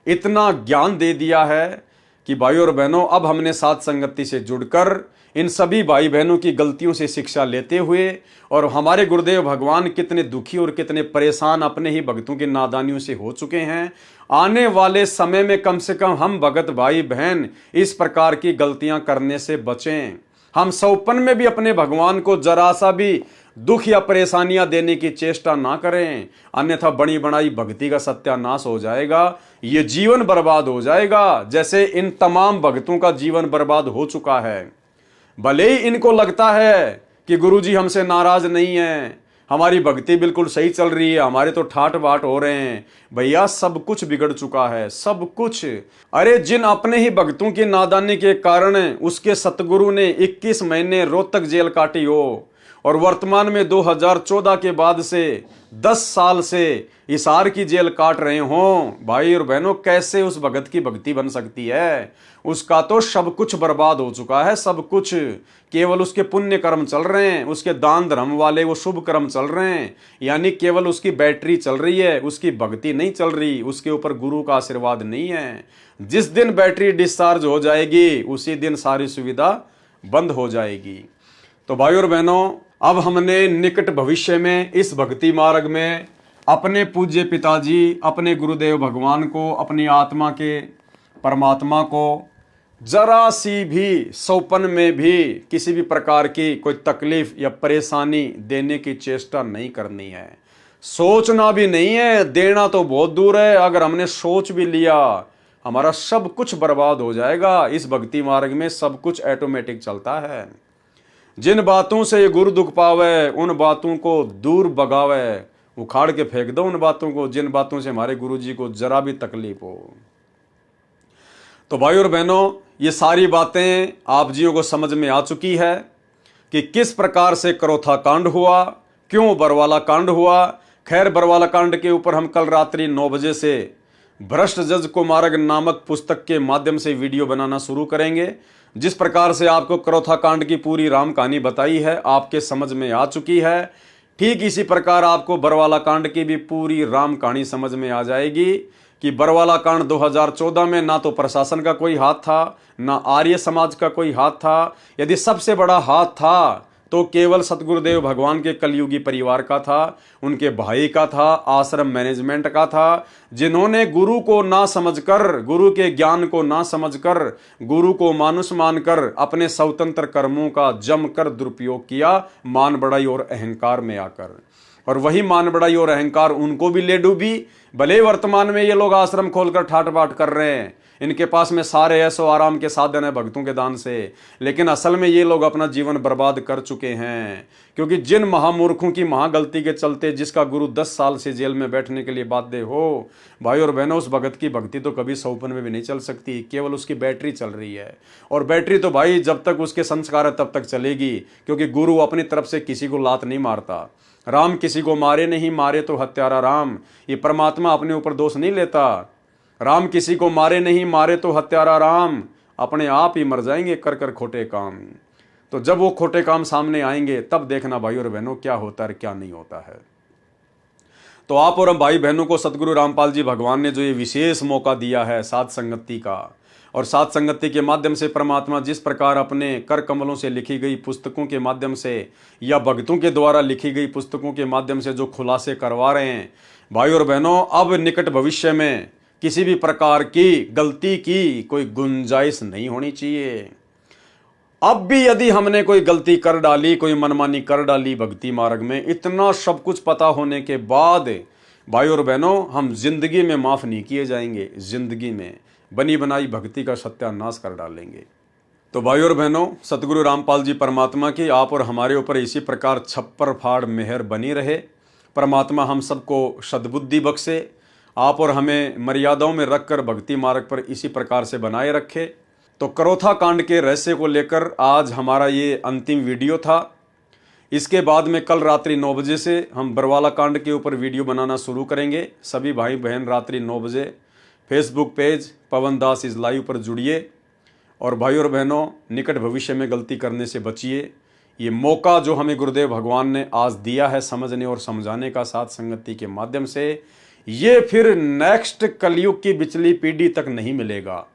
इतना ज्ञान दे दिया है कि भाइयों और बहनों, अब हमने साथ संगति से जुड़कर इन सभी भाई बहनों की गलतियों से शिक्षा लेते हुए, और हमारे गुरुदेव भगवान कितने दुखी और कितने परेशान अपने ही भक्तों की नादानियों से हो चुके हैं, आने वाले समय में कम से कम हम भगत भाई बहन इस प्रकार की गलतियां करने से बचें। हम सौपन में भी अपने भगवान को जरा सा भी दुख या परेशानियां देने की चेष्टा ना करें, अन्यथा बड़ी बनाई भक्ति का सत्यानाश हो जाएगा, ये जीवन बर्बाद हो जाएगा, जैसे इन तमाम भक्तों का जीवन बर्बाद हो चुका है। भले ही इनको लगता है कि गुरुजी हमसे नाराज नहीं है, हमारी भक्ति बिल्कुल सही चल रही है, हमारे तो ठाट बाट हो रहे हैं, भैया सब कुछ बिगड़ चुका है, सब कुछ। अरे जिन अपने ही भक्तों की नादानी के कारण उसके सतगुरु ने 21 महीने रोहतक जेल काटी हो, और वर्तमान में 2014 के बाद से 10 साल से हिसार की जेल काट रहे हों, भाई और बहनों, कैसे उस भगत की भक्ति बन सकती है? उसका तो सब कुछ बर्बाद हो चुका है, सब कुछ। केवल उसके पुण्य कर्म चल रहे हैं, उसके दान धर्म वाले वो शुभ कर्म चल रहे हैं, यानी केवल उसकी बैटरी चल रही है, उसकी भक्ति नहीं चल रही, उसके ऊपर गुरु का आशीर्वाद नहीं है। जिस दिन बैटरी डिस्चार्ज हो जाएगी उसी दिन सारी सुविधा बंद हो जाएगी। तो भाई और बहनों, अब हमने निकट भविष्य में इस भक्ति मार्ग में अपने पूज्य पिताजी, अपने गुरुदेव भगवान को, अपनी आत्मा के परमात्मा को जरा सी भी सौपन में भी किसी भी प्रकार की कोई तकलीफ या परेशानी देने की चेष्टा नहीं करनी है। सोचना भी नहीं है, देना तो बहुत दूर है। अगर हमने सोच भी लिया हमारा सब कुछ बर्बाद हो जाएगा। इस भक्ति मार्ग में सब कुछ ऑटोमेटिक चलता है। जिन बातों से ये गुरु दुख पावे उन बातों को दूर भगावे, उखाड़ के फेंक दो उन बातों को जिन बातों से हमारे गुरु जी को जरा भी तकलीफ हो। तो भाई और बहनों, ये सारी बातें आप जियों को समझ में आ चुकी है कि किस प्रकार से करोथा कांड हुआ, क्यों बरवाला कांड हुआ। खैर, बरवाला कांड के ऊपर हम कल रात्रि 9 बजे से भ्रष्ट जज को मार्ग नामक पुस्तक के माध्यम से वीडियो बनाना शुरू करेंगे। जिस प्रकार से आपको करोथा कांड की पूरी राम कहानी बताई है, आपके समझ में आ चुकी है, ठीक इसी प्रकार आपको बरवाला कांड की भी पूरी राम कहानी समझ में आ जाएगी कि बरवाला कांड 2014 में ना तो प्रशासन का कोई हाथ था, ना आर्य समाज का कोई हाथ था। यदि सबसे बड़ा हाथ था तो केवल सतगुरुदेव भगवान के कलयुगी परिवार का था, उनके भाई का था, आश्रम मैनेजमेंट का था, जिन्होंने गुरु को ना समझकर, गुरु के ज्ञान को ना समझकर, गुरु को मानुष मानकर अपने स्वतंत्र कर्मों का जमकर दुरुपयोग किया, मान बढ़ाई और अहंकार में आकर। और वही मान बढ़ाई और अहंकार उनको भी ले डूबी। भले वर्तमान में ये लोग आश्रम खोलकर ठाट बाट कर रहे हैं, इनके पास में सारे ऐसो आराम के साधन है भक्तों के दान से, लेकिन असल में ये लोग अपना जीवन बर्बाद कर चुके हैं। क्योंकि जिन महामूर्खों की महागलती के चलते जिसका गुरु 10 साल से जेल में बैठने के लिए बाध्य हो, भाई और बहनों, उस भगत की भक्ति तो कभी सौपन में भी नहीं चल सकती, केवल उसकी बैटरी चल रही है। और बैटरी तो भाई जब तक उसके संस्कार है तब तक चलेगी, क्योंकि गुरु अपनी तरफ से किसी को लात नहीं मारता। राम किसी को मारे नहीं, मारे तो हत्यारा राम। ये परमात्मा अपने ऊपर दोष नहीं लेता। राम किसी को मारे नहीं, मारे तो हत्यारा राम। अपने आप ही मर जाएंगे कर कर खोटे काम। तो जब वो खोटे काम सामने आएंगे तब देखना भाई और बहनों क्या होता है क्या नहीं होता है। तो आप और हम भाई बहनों को सतगुरु रामपाल जी भगवान ने जो ये विशेष मौका दिया है साध संगति का, और साध संगति के माध्यम से परमात्मा जिस प्रकार अपने कर कमलों से लिखी गई पुस्तकों के माध्यम से या भक्तों के द्वारा लिखी गई पुस्तकों के माध्यम से जो खुलासे करवा रहे हैं, भाई और बहनों, अब निकट भविष्य में किसी भी प्रकार की गलती की कोई गुंजाइश नहीं होनी चाहिए। अब भी यदि हमने कोई गलती कर डाली, कोई मनमानी कर डाली भक्ति मार्ग में, इतना सब कुछ पता होने के बाद भाई और बहनों, हम जिंदगी में माफ नहीं किए जाएंगे। जिंदगी में बनी बनाई भक्ति का सत्यानाश कर डालेंगे। तो भाई और बहनों, सतगुरु रामपाल जी परमात्मा की आप और हमारे ऊपर इसी प्रकार छप्पर फाड़ मेहर बनी रहे। परमात्मा हम सबको सद्बुद्धि बख्शे, आप और हमें मर्यादाओं में रखकर भक्ति मार्ग पर इसी प्रकार से बनाए रखे। तो करोथा कांड के रहस्य को लेकर आज हमारा ये अंतिम वीडियो था। इसके बाद में कल रात्रि 9 बजे से हम बरवाला कांड के ऊपर वीडियो बनाना शुरू करेंगे। सभी भाई बहन रात्रि 9 बजे Facebook page Pawan Das is live पर जुड़िए। और भाई और बहनों, निकट भविष्य में गलती करने से बचिए। ये मौका जो हमें गुरुदेव भगवान ने आज दिया है समझने और समझाने का साथ संगति के माध्यम से, ये फिर नेक्स्ट कलयुग की पिछली पीढ़ी तक नहीं मिलेगा।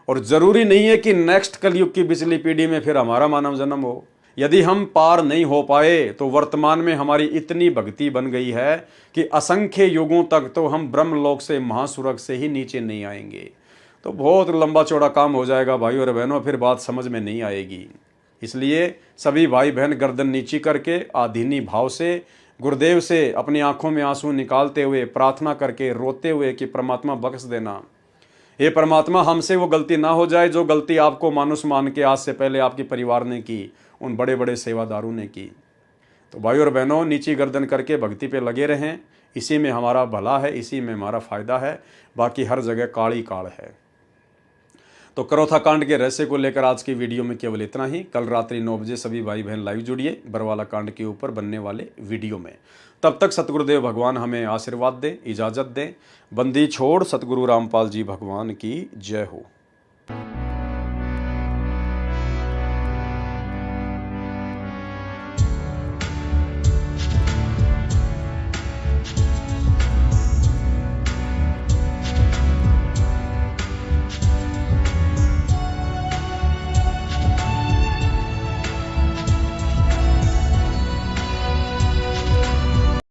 और जरूरी नहीं है कि नेक्स्ट कलयुग की पिछली पीढ़ी में फिर हमारा मानव जन्म हो। यदि हम पार नहीं हो पाए तो वर्तमान में हमारी इतनी भक्ति बन गई है कि असंख्य युगों तक तो हम ब्रह्मलोक से महासुरग से ही नीचे नहीं आएंगे। तो बहुत लंबा चौड़ा काम हो जाएगा भाई और बहनों, फिर बात समझ में नहीं आएगी। इसलिए सभी भाई बहन गर्दन नीची करके आधीनी भाव से गुरुदेव से अपनी आंखों में आंसू निकालते हुए प्रार्थना करके रोते हुए कि परमात्मा बख्श देना, हे परमात्मा, हमसे वो गलती ना हो जाए जो गलती आपको मानुष मान के आज से पहले आपके परिवार ने की, उन बड़े बड़े सेवादारों ने की। तो भाई और बहनों, नीची गर्दन करके भक्ति पे लगे रहें। इसी में हमारा भला है, इसी में हमारा फायदा है, बाकी हर जगह काली काल है। तो करोथा कांड के रहस्य को लेकर आज की वीडियो में केवल इतना ही। कल रात्रि 9 बजे सभी भाई बहन लाइव जुड़िए बरवाला कांड के ऊपर बनने वाले वीडियो में। तब तक सतगुरुदेव भगवान हमें आशीर्वाद दें, इजाज़त दें। बंदी छोड़ सतगुरु रामपाल जी भगवान की जय हो।